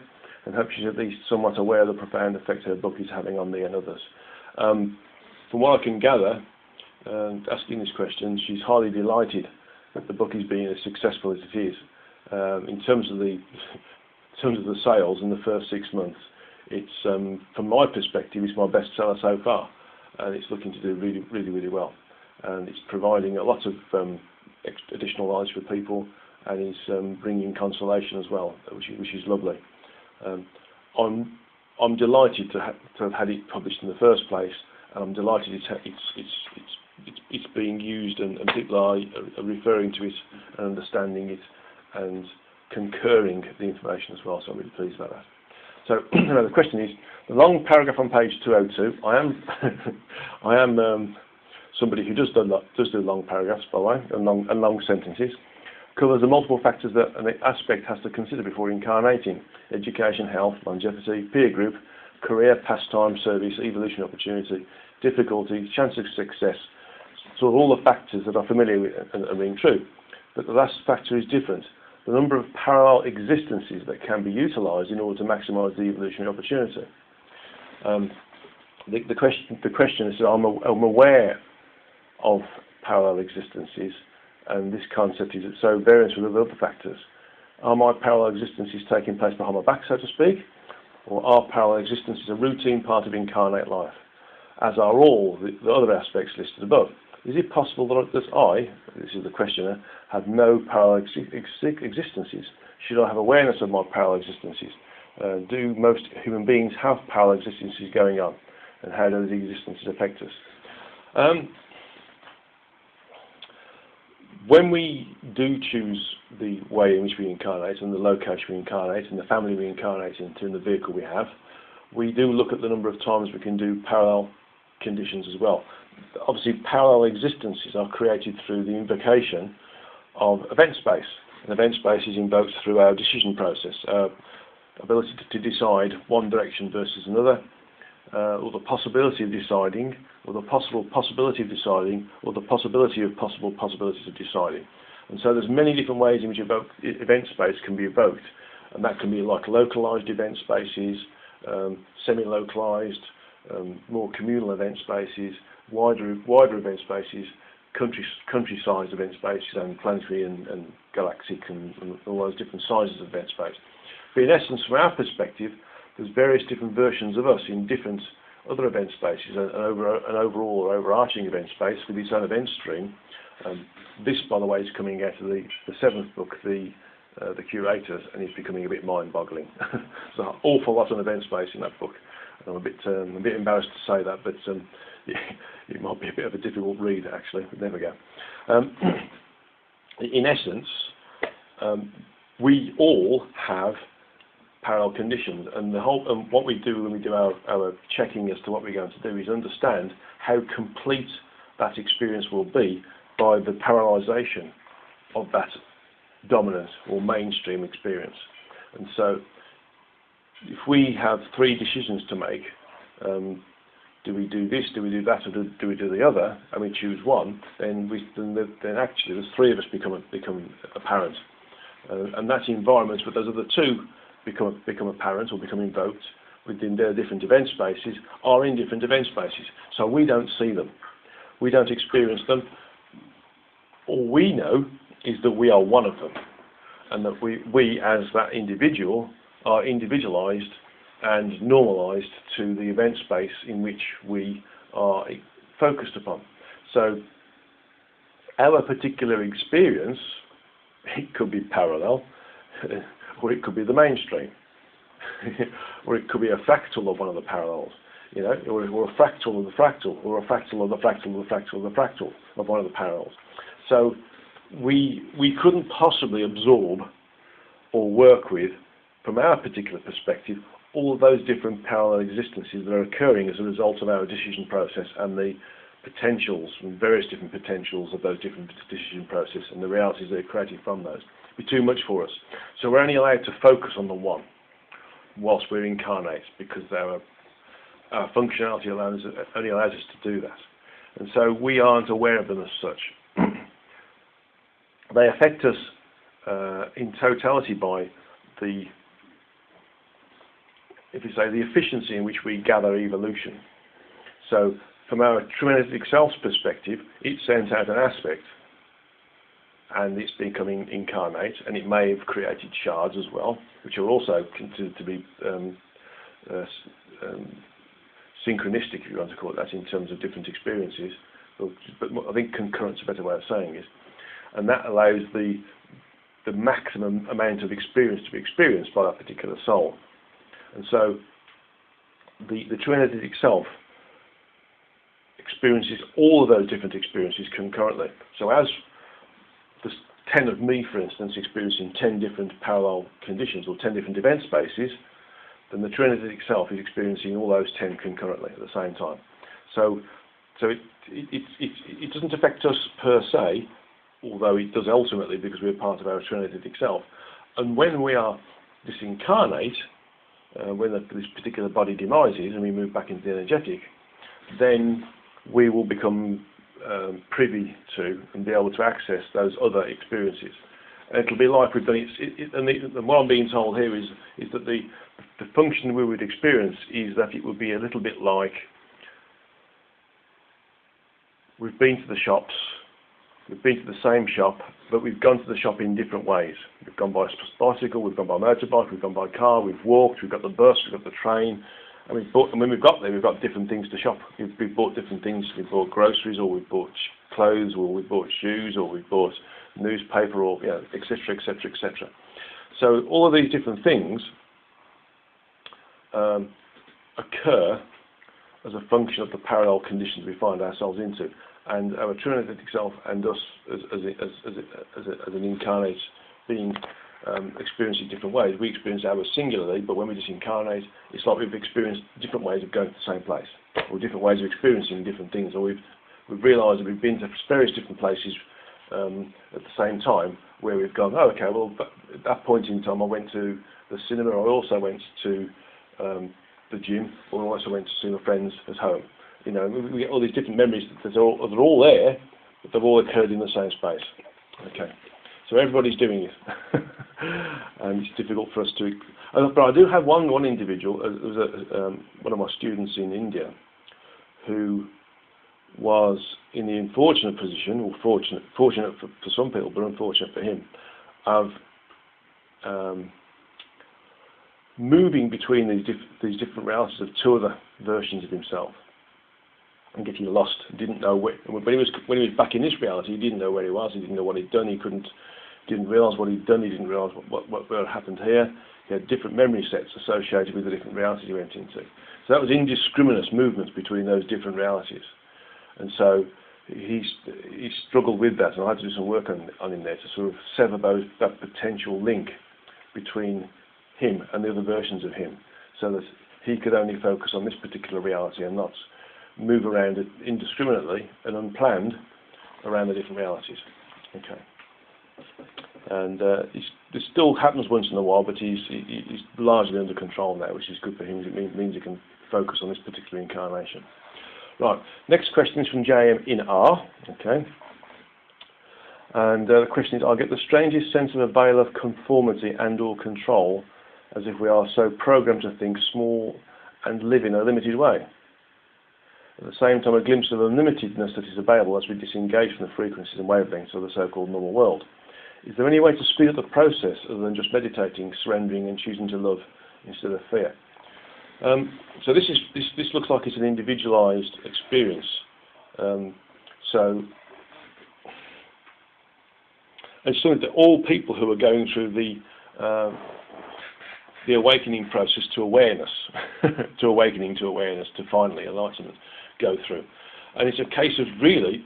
and hope she's at least somewhat aware of the profound effect her book is having on me and others. From what I can gather, asking this question, she's highly delighted that the book is being as successful as it is. In terms of the sales in the first 6 months, it's from my perspective, it's my best seller so far, and it's looking to do really, really, really well. And it's providing a lot of additional knowledge for people, and it's bringing consolation as well, which is lovely. I'm delighted to have had it published in the first place, and I'm delighted it's being used, and people are referring to it and understanding it and concurring the information as well. So I'm really pleased about that. So the question is, the long paragraph on page 202. I am somebody who does do long paragraphs, by the way, and long sentences. Covers the multiple factors that an aspect has to consider before incarnating: education, health, longevity, peer group, career, pastime, service, evolution, opportunity, difficulty, chance of success. So all the factors that are familiar with and ring true. But the last factor is different: the number of parallel existences that can be utilised in order to maximise the evolutionary opportunity. The question is, I'm aware of parallel existences, and this concept is so various with other factors. Are my parallel existences taking place behind my back, so to speak, or are parallel existences a routine part of incarnate life, as are all the other aspects listed above? Is it possible that I, this is the questioner, have no parallel existences? Should I have awareness of my parallel existences? Do most human beings have parallel existences going on? And how do these existences affect us? When we do choose the way in which we incarnate, and the location we incarnate, and the family we incarnate into, and the vehicle we have, we do look at the number of times we can do parallel conditions as well. Obviously, parallel existences are created through the invocation of event space. And event space is invoked through our decision process, our ability to decide one direction versus another, or the possibility of deciding, or the possibility of deciding, or the possibility of possible possibilities of deciding. And so there's many different ways in which event space can be evoked, and that can be like localized event spaces, semi-localized, more communal event spaces, wider event spaces, country-sized event spaces, and planetary and galactic, and all those different sizes of event space. But in essence, from our perspective, there's various different versions of us in different other event spaces, and overall or overarching event space with its own event stream. This, by the way, is coming out of the seventh book, the Curators, and it's becoming a bit mind-boggling. There's an awful lot of event space in that book. I'm a bit embarrassed to say that, but it might be a bit of a difficult read, actually. But there we go. In essence, we all have parallel conditions, and what we do when we do our checking as to what we're going to do is understand how complete that experience will be by the parallelization of that dominant or mainstream experience. And so, if we have three decisions to make, do we do this, do we do that, or do we do the other, and we choose one, then actually there's three of us become apparent. And that environment with those other two become apparent or become invoked within their different event spaces are in different event spaces. So we don't see them. We don't experience them. All we know is that we are one of them, and that we as that individual are individualized and normalized to the event space in which we are focused upon. So our particular experience, it could be parallel, or it could be the mainstream, or it could be a fractal of one of the parallels, you know, or a fractal of the fractal, or a fractal of the fractal of the fractal of the fractal of one of the parallels. So we couldn't possibly absorb or work with, from our particular perspective, all of those different parallel existences that are occurring as a result of our decision process and the potentials, and various different potentials of those different decision processes and the realities that are created from those. It'd be too much for us. So we're only allowed to focus on the one whilst we're incarnate, because our functionality only allows us to do that. And so we aren't aware of them as such. They affect us in totality by the, if you say, the efficiency in which we gather evolution. So from our true energetic self's perspective, it sends out an aspect, and it's becoming incarnate, and it may have created shards as well, which are also considered to be synchronistic, if you want to call it that, in terms of different experiences. But I think concurrent's a better way of saying it. And that allows the maximum amount of experience to be experienced by that particular soul. And so the true energetic self experiences all of those different experiences concurrently. So as the 10 of me, for instance, experiencing 10 different parallel conditions or 10 different event spaces, then the true energetic self is experiencing all those 10 concurrently at the same time. So it doesn't affect us per se, although it does ultimately, because we're part of our true energetic self. And when we are disincarnate, when this particular body demises and we move back into the energetic, then we will become privy to and be able to access those other experiences. And it'll be like we've done it. And what I'm being told here is that the function we would experience is that it would be a little bit like we've been to the shops, we've been to the same shop, but we've gone to the shop in different ways. We've gone by bicycle, we've gone by motorbike, we've gone by car, we've walked, we've got the bus, we've got the train, and when we've got there, we've got different things to shop. We've bought different things. We've bought groceries, or we've bought clothes, or we've bought shoes, or we've bought newspaper, or etc., etc., etc. So all of these different things occur as a function of the parallel conditions we find ourselves into, and our true energetic self and us as an incarnate being experience in different ways. We experience ours singularly, but when we disincarnate, it's like we've experienced different ways of going to the same place, or different ways of experiencing different things, or we've realised that we've been to various different places at the same time, where we've gone, oh, okay, well, at that point in time, I went to the cinema, I also went to the gym, or I also went to see my friends at home. You know, we get all these different memories that are all there, but they've all occurred in the same space. Okay. So everybody's doing it, and it's difficult for us to. But I do have one individual. It was one of my students in India, who was in the unfortunate position, or fortunate for some people, but unfortunate for him, of moving between these different realities of two other versions of himself, and getting lost. Didn't know where. When he was back in this reality, he didn't know where he was. He didn't know what he'd done. He didn't realise what he'd done. He didn't realise what had happened here. He had different memory sets associated with the different realities he went into. So that was indiscriminate movements between those different realities. And so he struggled with that, and I had to do some work on him there to sort of sever that potential link between him and the other versions of him, so that he could only focus on this particular reality and not move around it indiscriminately and unplanned around the different realities. Okay. And this still happens once in a while, but he's largely under control now, which is good for him. It means he can focus on this particular incarnation. Right, next question is from JM in R. Okay. And the question is, I get the strangest sense of a veil of conformity and or control, as if we are so programmed to think small and live in a limited way. At the same time, a glimpse of unlimitedness that is available as we disengage from the frequencies and wavelengths of the so-called normal world. Is there any way to speed up the process other than just meditating, surrendering, and choosing to love instead of fear? So this looks like it's an individualized experience. So it's something that all people who are going through the awakening process to awareness, to awakening to awareness, to finally enlightenment, go through. And it's a case of really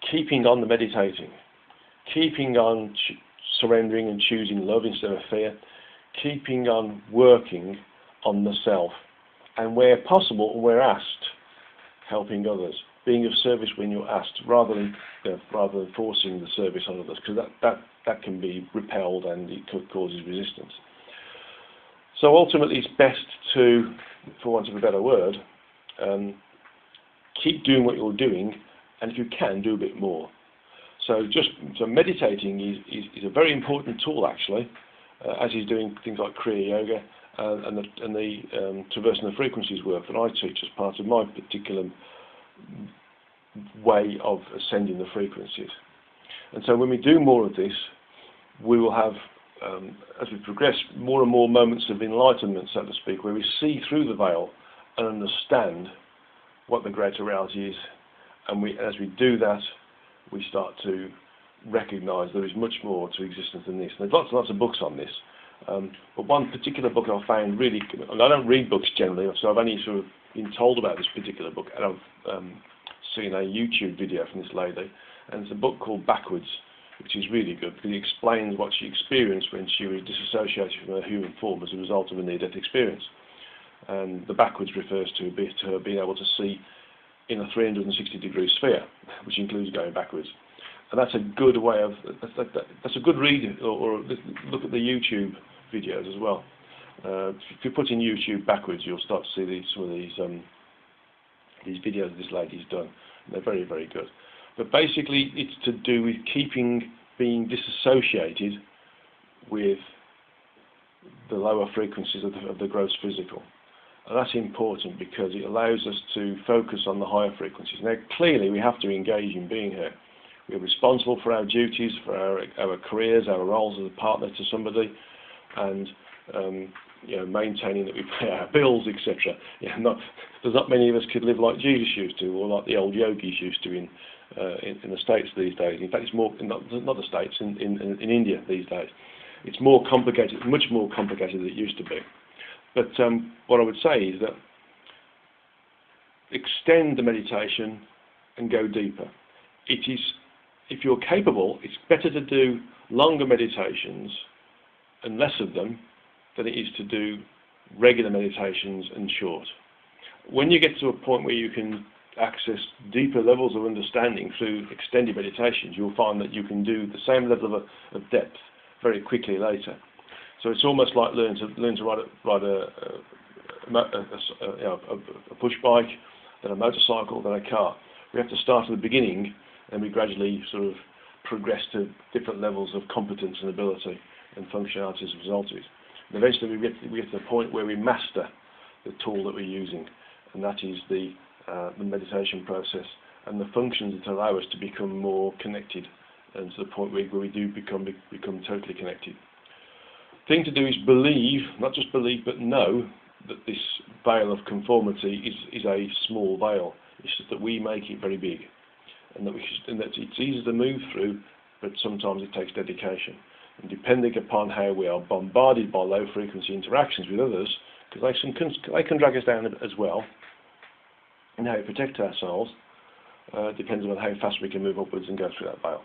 keeping on the meditating, keeping on surrendering and choosing love instead of fear, keeping on working on the self, and where possible and where asked, helping others, being of service when you're asked, rather than forcing the service on others, because that can be repelled and it causes resistance. So ultimately, it's best to, for want of a better word, keep doing what you're doing, and if you can, do a bit more. So meditating is a very important tool, actually, as is doing things like Kriya Yoga and the traversing the frequencies work that I teach as part of my particular way of ascending the frequencies. And so when we do more of this, we will have, as we progress, more and more moments of enlightenment, so to speak, where we see through the veil and understand what the greater reality is. And as we do that, we start to recognise there is much more to existence than this. And there's lots and lots of books on this. But one particular book I found really, and I don't read books generally, so I've only sort of been told about this particular book, and I've seen a YouTube video from this lady, and it's a book called Backwards, which is really good, because it explains what she experienced when she was disassociated from her human form as a result of a near-death experience. And the backwards refers to her being able to see in a 360-degree sphere, which includes going backwards. And that's a good way of, that's a good read, or look at the YouTube videos as well. If you put in YouTube backwards, you'll start to see some of these videos this lady's done. And they're very, very good. But basically, it's to do with being disassociated with the lower frequencies of the gross physical. And that's important because it allows us to focus on the higher frequencies. Now, clearly, we have to engage in being here. We're responsible for our duties, for our careers, our roles as a partner to somebody, and maintaining that we pay our bills, etc. There's not many of us could live like Jesus used to, or like the old yogis used to in the States these days. In fact, it's more not the States, in India these days. It's more complicated, much more complicated than it used to be. But what I would say is that extend the meditation and go deeper. It is, if you're capable, it's better to do longer meditations and less of them than it is to do regular meditations and short. When you get to a point where you can access deeper levels of understanding through extended meditations, you'll find that you can do the same level of depth very quickly later. So it's almost like learn to ride a push bike, then a motorcycle, then a car. We have to start at the beginning, and we gradually sort of progress to different levels of competence and ability and functionality as a result of it. And eventually we get to the point where we master the tool that we're using, and that is the meditation process and the functions that allow us to become more connected, and to the point where we do become totally connected. The thing to do is believe, not just believe, but know that this veil of conformity is a small veil. It's just that we make it very big, and that it's easy to move through, but sometimes it takes dedication. And depending upon how we are bombarded by low frequency interactions with others, because they can drag us down as well, and how we protect ourselves depends on how fast we can move upwards and go through that veil.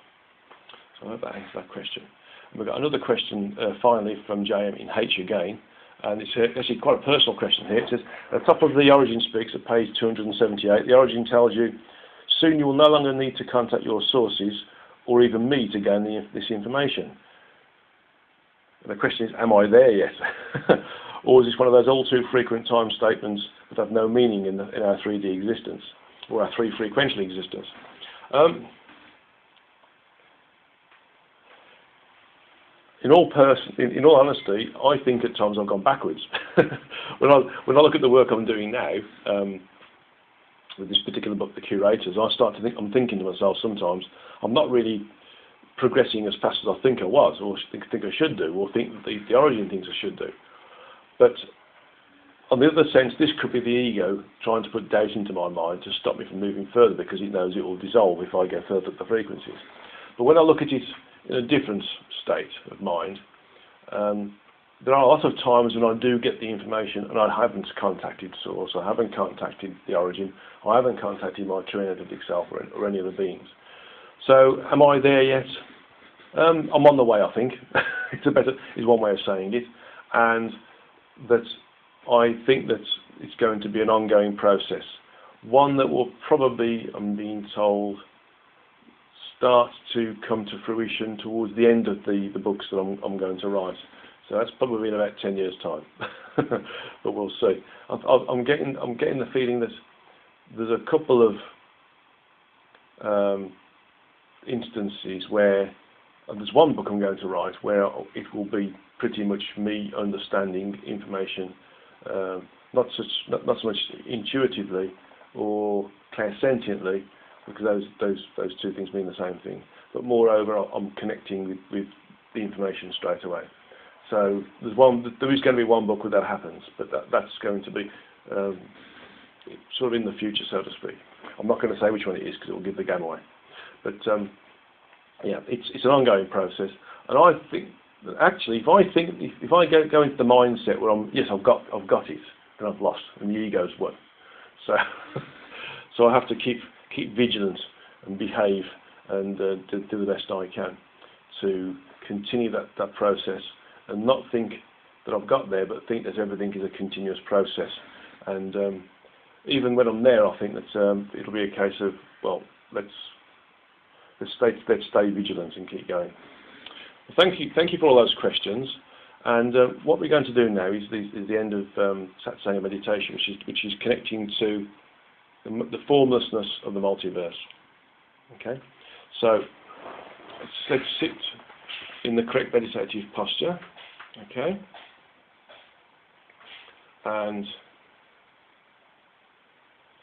So I hope that answers that question. And we've got another question finally from JM in H again, and it's actually quite a personal question here. It says, at the top of the Origin Speaks at page 278, the Origin tells you, soon you will no longer need to contact your sources or even me to gain this information. And the question is, am I there yet? Or is this one of those all too frequent time statements that have no meaning in our 3D existence, or our 3-frequential existence? In all honesty, I think at times I've gone backwards. when I look at the work I'm doing now, with this particular book, The Curators, I'm thinking to myself sometimes, I'm not really progressing as fast as I think I was, or think I should do, or think that the origin things I should do. But on the other sense, this could be the ego trying to put doubt into my mind to stop me from moving further, because it knows it will dissolve if I go further up the frequencies. But when I look at it in a different state of mind, there are lots of times when I do get the information and I haven't contacted Source, I haven't contacted the origin, I haven't contacted my true energetic self or any other beings. So am I there yet? I'm on the way, I think. is one way of saying it. And that I think that it's going to be an ongoing process. One that will probably, I'm being told, start to come to fruition towards the end of the books that I'm going to write. So that's probably in about 10 years' time. But we'll see. I'm getting the feeling that there's a couple of instances where there's one book I'm going to write where it will be pretty much me understanding information, not so much intuitively or clairsentiently, because those two things mean the same thing. But moreover, I'm connecting with the information straight away. So there is going to be one book where that happens, but that's going to be sort of in the future, so to speak. I'm not going to say which one it is because it will give the game away. But yeah, it's an ongoing process, and I think that actually, if I go into the mindset where I've got it, then I've lost, and the ego's won. So so I have to keep vigilant and behave and do the best I can to continue that process, and not think that I've got there, but think that everything is a continuous process. And even when I'm there, I think that it'll be a case of, well, let's stay vigilant and keep going. Well, thank you for all those questions. And what we're going to do now is the end of Satsanga meditation, which is connecting to the formlessness of the multiverse. Okay, so let's sit in the correct meditative posture. Okay, and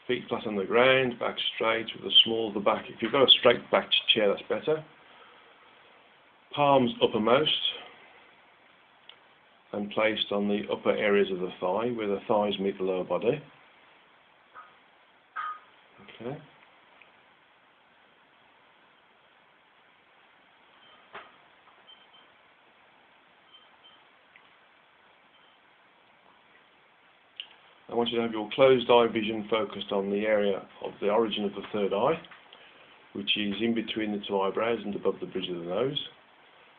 feet flat on the ground, back straight with the small of the back. If you've got a straight backed chair, that's better. Palms uppermost and placed on the upper areas of the thigh, where the thighs meet the lower body. Okay. I want you to have your closed eye vision focused on the area of the origin of the third eye, which is in between the two eyebrows and above the bridge of the nose.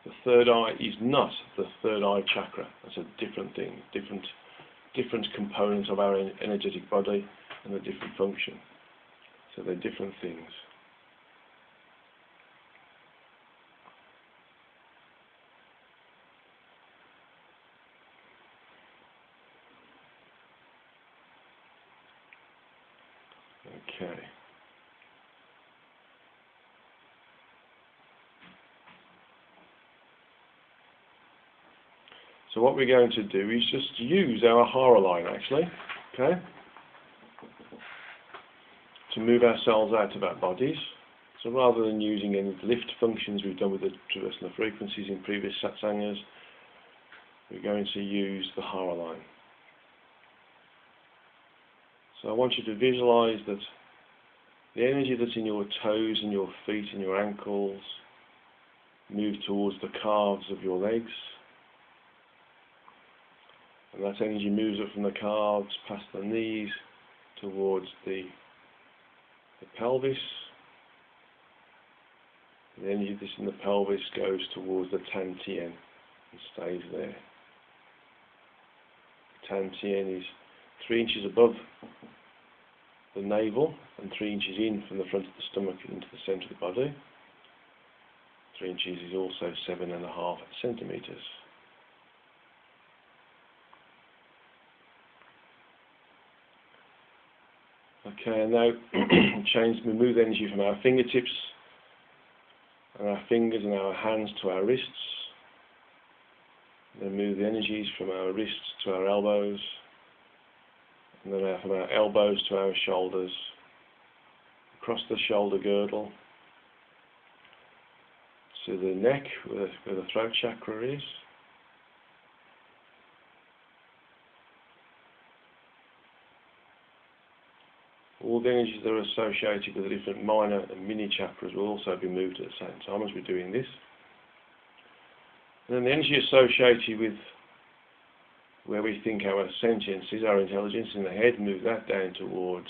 The third eye is not the third eye chakra. That's a different thing, different components of our energetic body and a different function. So they're different things. Okay. So what we're going to do is just use our hara line, actually, okay, to move ourselves out of our bodies. So rather than using any lift functions we've done with the traversal frequencies in previous satsangas, we're going to use the hara line. So I want you to visualize that the energy that's in your toes and your feet and your ankles move towards the calves of your legs. And that energy moves up from the calves, past the knees, towards the pelvis. The energy that's in the pelvis goes towards the Tan Tien and stays there. The Tan Tien is 3 inches above the navel and 3 inches in from the front of the stomach into the centre of the body. 3 inches is also 7.5 centimetres. Okay, and now we move the energy from our fingertips and our fingers and our hands to our wrists. Then move the energies from our wrists to our elbows, and then from our elbows to our shoulders, across the shoulder girdle to the neck where the throat chakra is. All the energies that are associated with the different minor and mini chakras will also be moved at the same time as we're doing this. And then the energy associated with where we think our sentience is, our intelligence in the head, move that down towards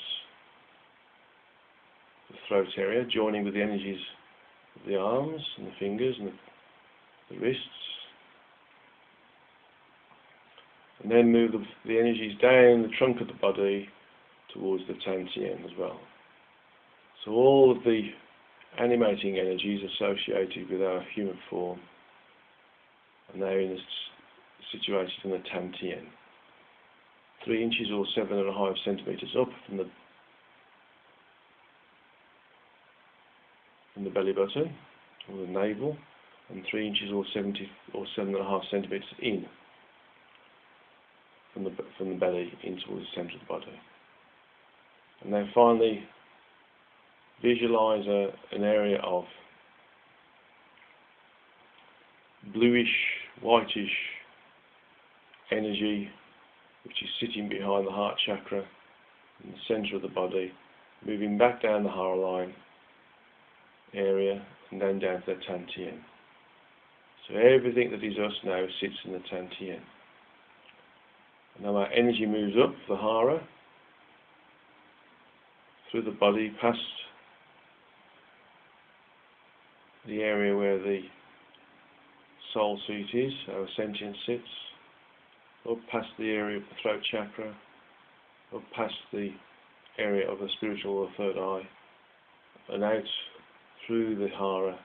the throat area, joining with the energies of the arms and the fingers and the wrists. And then move the energies down the trunk of the body towards the Tantien as well. So all of the animating energies associated with our human form are now situated in the Tantien, 3 inches or 7.5 centimeters up from the belly button or the navel, and 3 inches or 7.5 centimeters in from the belly in towards the centre of the body. And then finally, visualize an area of bluish, whitish energy which is sitting behind the heart chakra in the centre of the body, moving back down the hara line area and then down to the Tantien. So everything that is us now sits in the Tantien. And now our energy moves up the hara, through the body, past the area where the soul seat is, our sentience sits, up past the area of the throat chakra, up past the area of the spiritual or third eye, and out through the hara,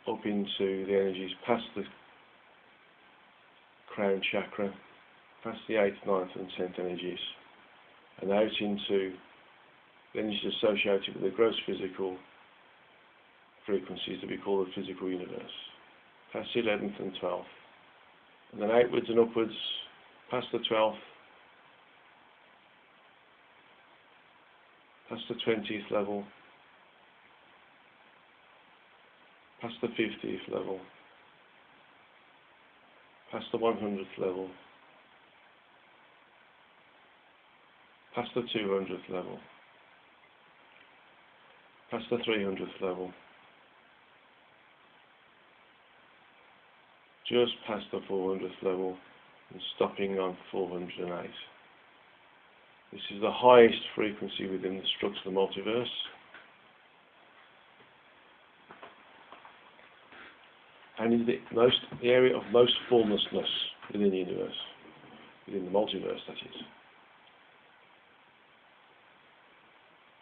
up into the energies past the crown chakra, past the 8th, 9th and 10th energies, and out into the energies associated with the gross physical frequencies that we call the physical universe, past the 11th and 12th, and then outwards and upwards, past the 12th, past the 20th level, past the 50th level, past the 100th level, past the 200th level, past the 300th level, just past the 400th level and stopping on 408. This is the highest frequency within the structure of the multiverse. And is the area of most formlessness within the universe, within the multiverse, that is.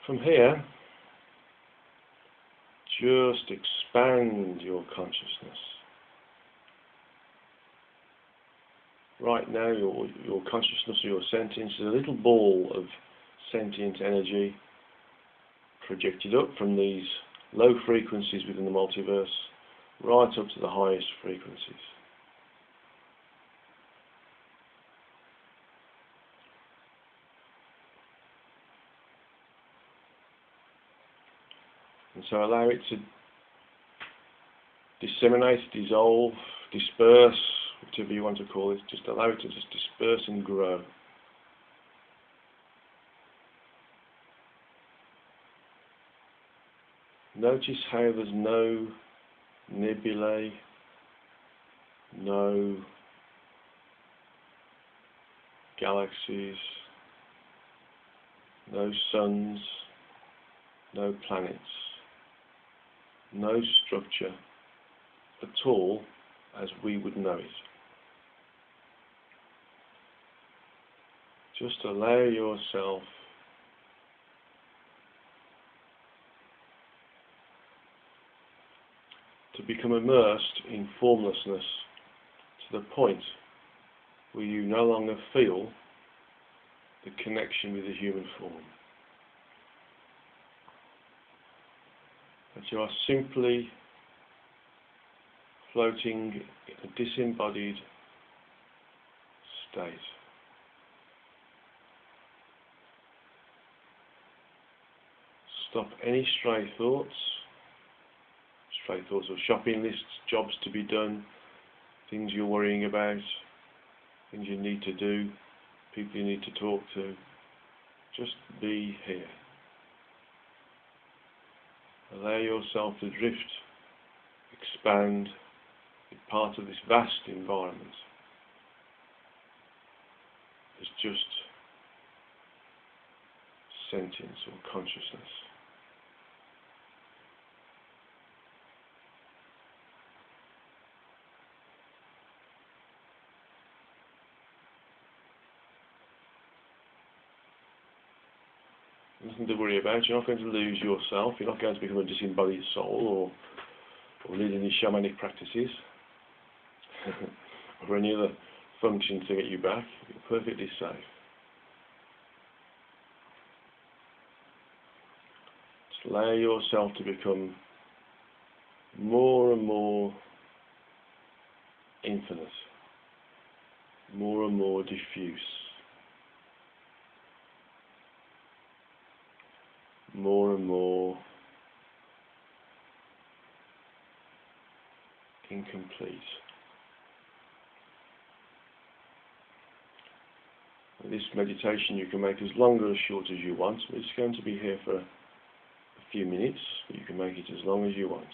From here, just expand your consciousness. Right now, your consciousness or your sentience is a little ball of sentient energy projected up from these low frequencies within the multiverse, right up to the highest frequencies. And so allow it to disseminate, dissolve, disperse, whatever you want to call it. Just allow it to just disperse and grow. Notice how there's no nebulae, no galaxies, no suns, no planets, no structure at all as we would know it. Just allow yourself to become immersed in formlessness to the point where you no longer feel the connection with the human form. That you are simply floating in a disembodied state. Stop any stray thoughts of shopping lists, jobs to be done, things you're worrying about, things you need to do, people you need to talk to. Just be here. Allow yourself to drift, expand, be part of this vast environment. It's just sentience or consciousness. Nothing to worry about. You're not going to lose yourself. You're not going to become a disembodied soul or lead any shamanic practices or any other function to get you back. You're perfectly safe. Just allow yourself to become more and more infinite, more and more diffuse, more and more incomplete. And this meditation you can make as long or as short as you want. It's going to be here for a few minutes, but you can make it as long as you want.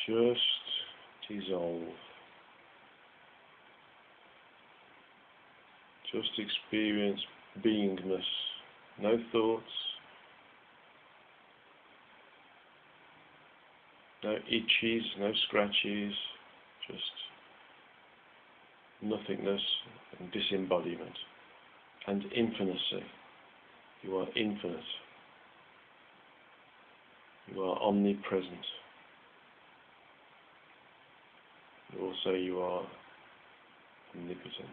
Just dissolve. Just experience beingness. No thoughts. No itches, no scratches. Just nothingness and disembodiment. And infinity. You are infinite. You are omnipresent. Also, you are omnipotent.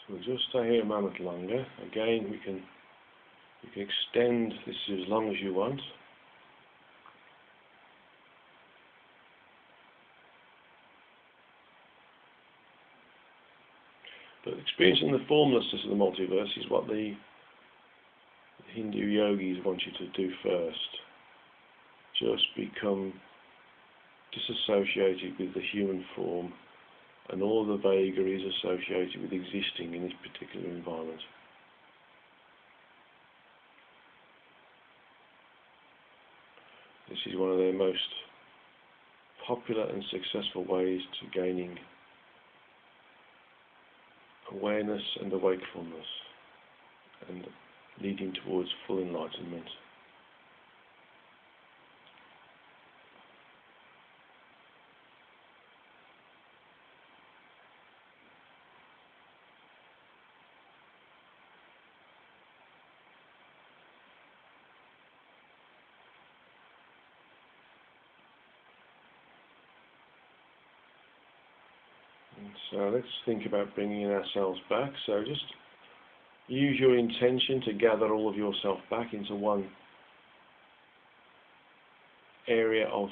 So we'll just stay here a moment longer. Again, you can extend this as long as you want. But experiencing the formlessness of the multiverse is what the Hindu yogis want you to do first. Just become disassociated with the human form and all the vagaries associated with existing in this particular environment. This is one of their most popular and successful ways to gaining awareness and wakefulness and leading towards full enlightenment. So let's think about bringing ourselves back. So just use your intention to gather all of yourself back into one area of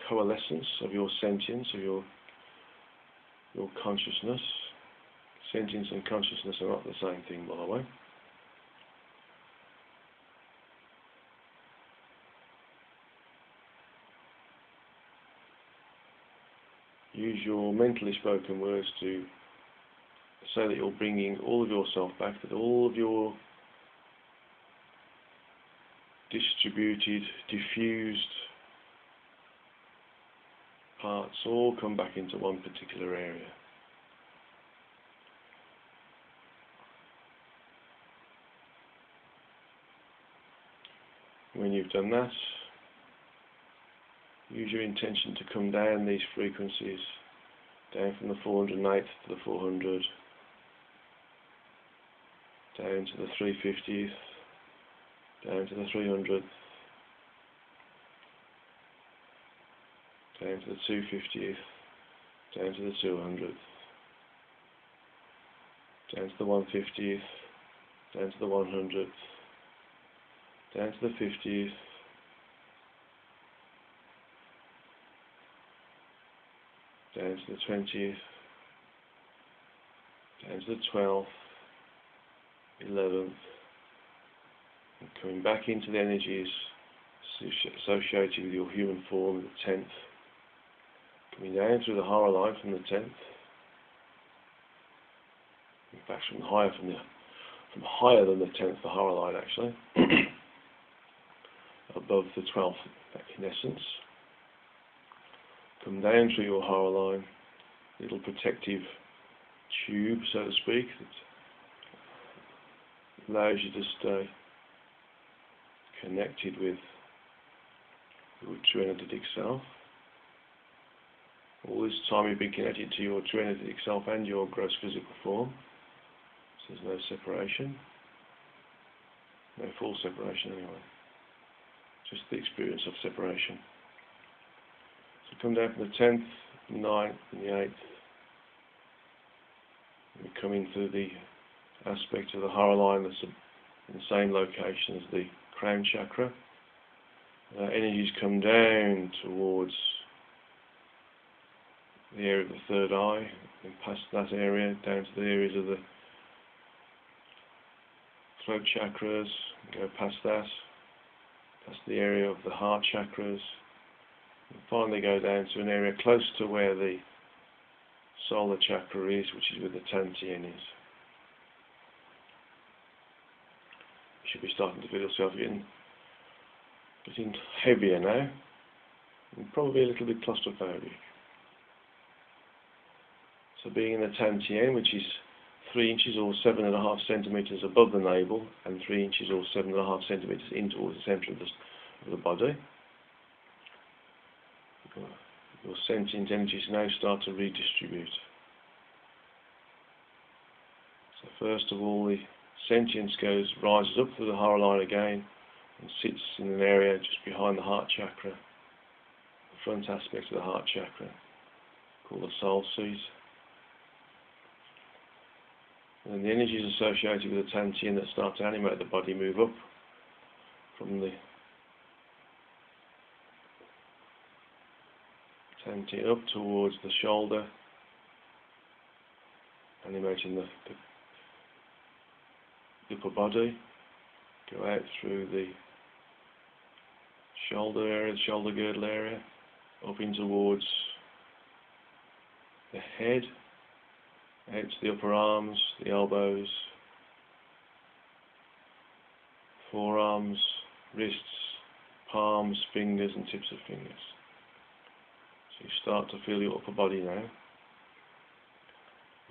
coalescence of your sentience, of your consciousness. Sentience and consciousness are not the same thing, by the way. Use your mentally spoken words to say that you're bringing all of yourself back, that all of your distributed, diffused parts all come back into one particular area. When you've done that, use your intention to come down these frequencies, down from the 408th to the 400, down to the 350th, down to the 300th, down to the 250th, down to the 200th, down to the 150th, down to the 100th, down to the 50th, down to the 20th, down to the 12th, 11th, and coming back into the energies associated with your human form, the 10th, coming down through the higher line from the 10th, in fact from higher than the 10th, the higher line actually, above the 12th in essence. Come down through your higher line, little protective tube, so to speak, that allows you to stay connected with your true energetic self. All this time you've been connected to your true energetic self and your gross physical form, so there's no separation, no full separation anyway, just the experience of separation. So come down from the 10th, the 9th and the 8th, and we come into the aspect of the higher line that's in the same location as the crown chakra. Energies come down towards the area of the third eye, and past that area, down to the areas of the throat chakras, go past that, past the area of the heart chakras, and finally go down to an area close to where the solar chakra is, which is where the Tantien is. You should be starting to feel yourself getting heavier now, and probably a little bit claustrophobic. So being in the Tantien, which is 3 inches or 7.5 centimeters above the navel, and 3 inches or 7.5 centimeters in towards the centre of the body, your sentient energies now start to redistribute. So first of all, the sentience rises up through the higher line again and sits in an area just behind the heart chakra, the front aspect of the heart chakra, called the soul seat. And the energies associated with the Tantien that start to animate the body move up from the Tantien up towards the shoulder, animating the upper body, go out through the shoulder area, the shoulder girdle area, up in towards the head, out to the upper arms, the elbows, forearms, wrists, palms, fingers and tips of fingers. So you start to feel your upper body now.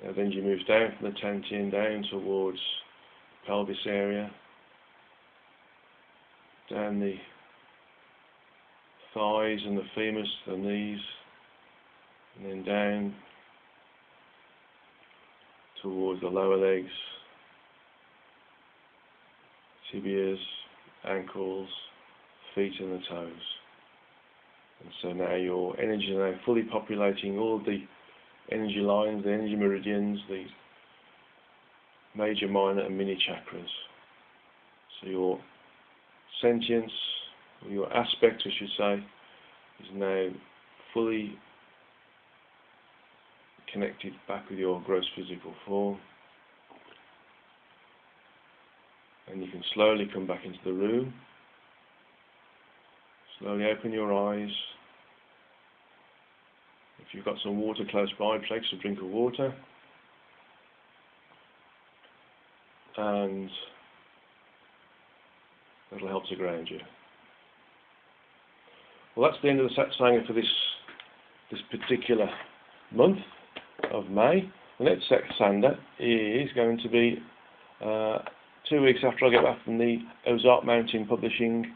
Now then you move down from the Tantian down towards the pelvis area, down the thighs and the femurs, the knees, and then down towards the lower legs, tibias, ankles, feet and the toes. And so now your energy is now fully populating all of the energy lines, the energy meridians, the major, minor and mini chakras. So your sentience, or your aspect I should say, is now fully connected back with your gross physical form. And you can slowly come back into the room. Slowly open your eyes. If you've got some water close by, take a drink of water. And that'll help to ground you. Well, that's the end of the Satsanga for this particular month of May. The next Satsanga is going to be 2 weeks after I get back from the Ozark Mountain Publishing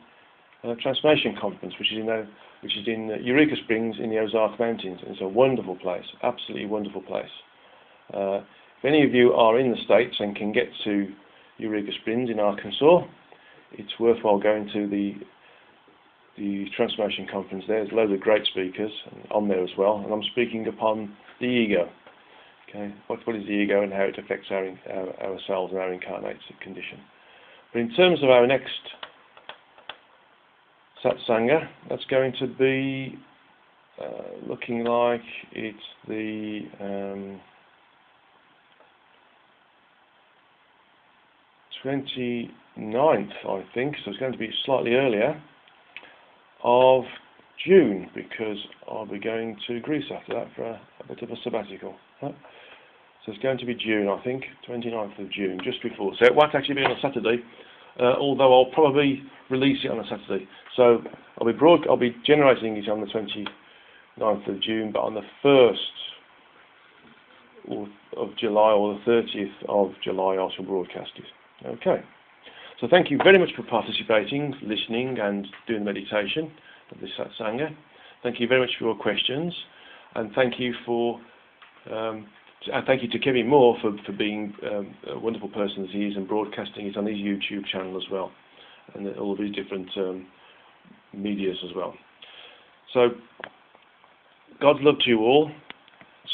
Transformation Conference, which is in Eureka Springs in the Ozark Mountains. It's a wonderful place, absolutely wonderful place. If any of you are in the States and can get to Eureka Springs in Arkansas, it's worthwhile going to the Transformation Conference there. There's loads of great speakers on there as well, and I'm speaking upon the ego. Okay, what is the ego and how it affects ourselves and our incarnate condition. But in terms of our next Satsanga, that's going to be looking like it's the 29th, I think, so it's going to be slightly earlier, of June, because I'll be going to Greece after that for a bit of a sabbatical. So it's going to be June, I think, 29th of June, just before. So it won't actually be on a Saturday, although I'll probably release it on a Saturday. So I'll be generating it on the 29th of June, but on the 1st of July or the 30th of July I shall broadcast it. Okay. So thank you very much for participating, listening and doing the meditation of this Satsanga. Thank you very much for your questions, and thank you to Kevin Moore for being a wonderful person as he is and broadcasting it on his YouTube channel as well, and all of his different medias as well. So God's love to you all,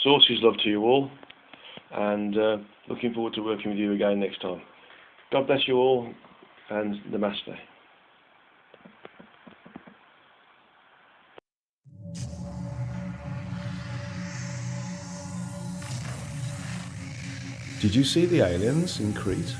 Source's love to you all, and looking forward to working with you again next time. God bless you all, and Namaste. Did you see the aliens in Crete?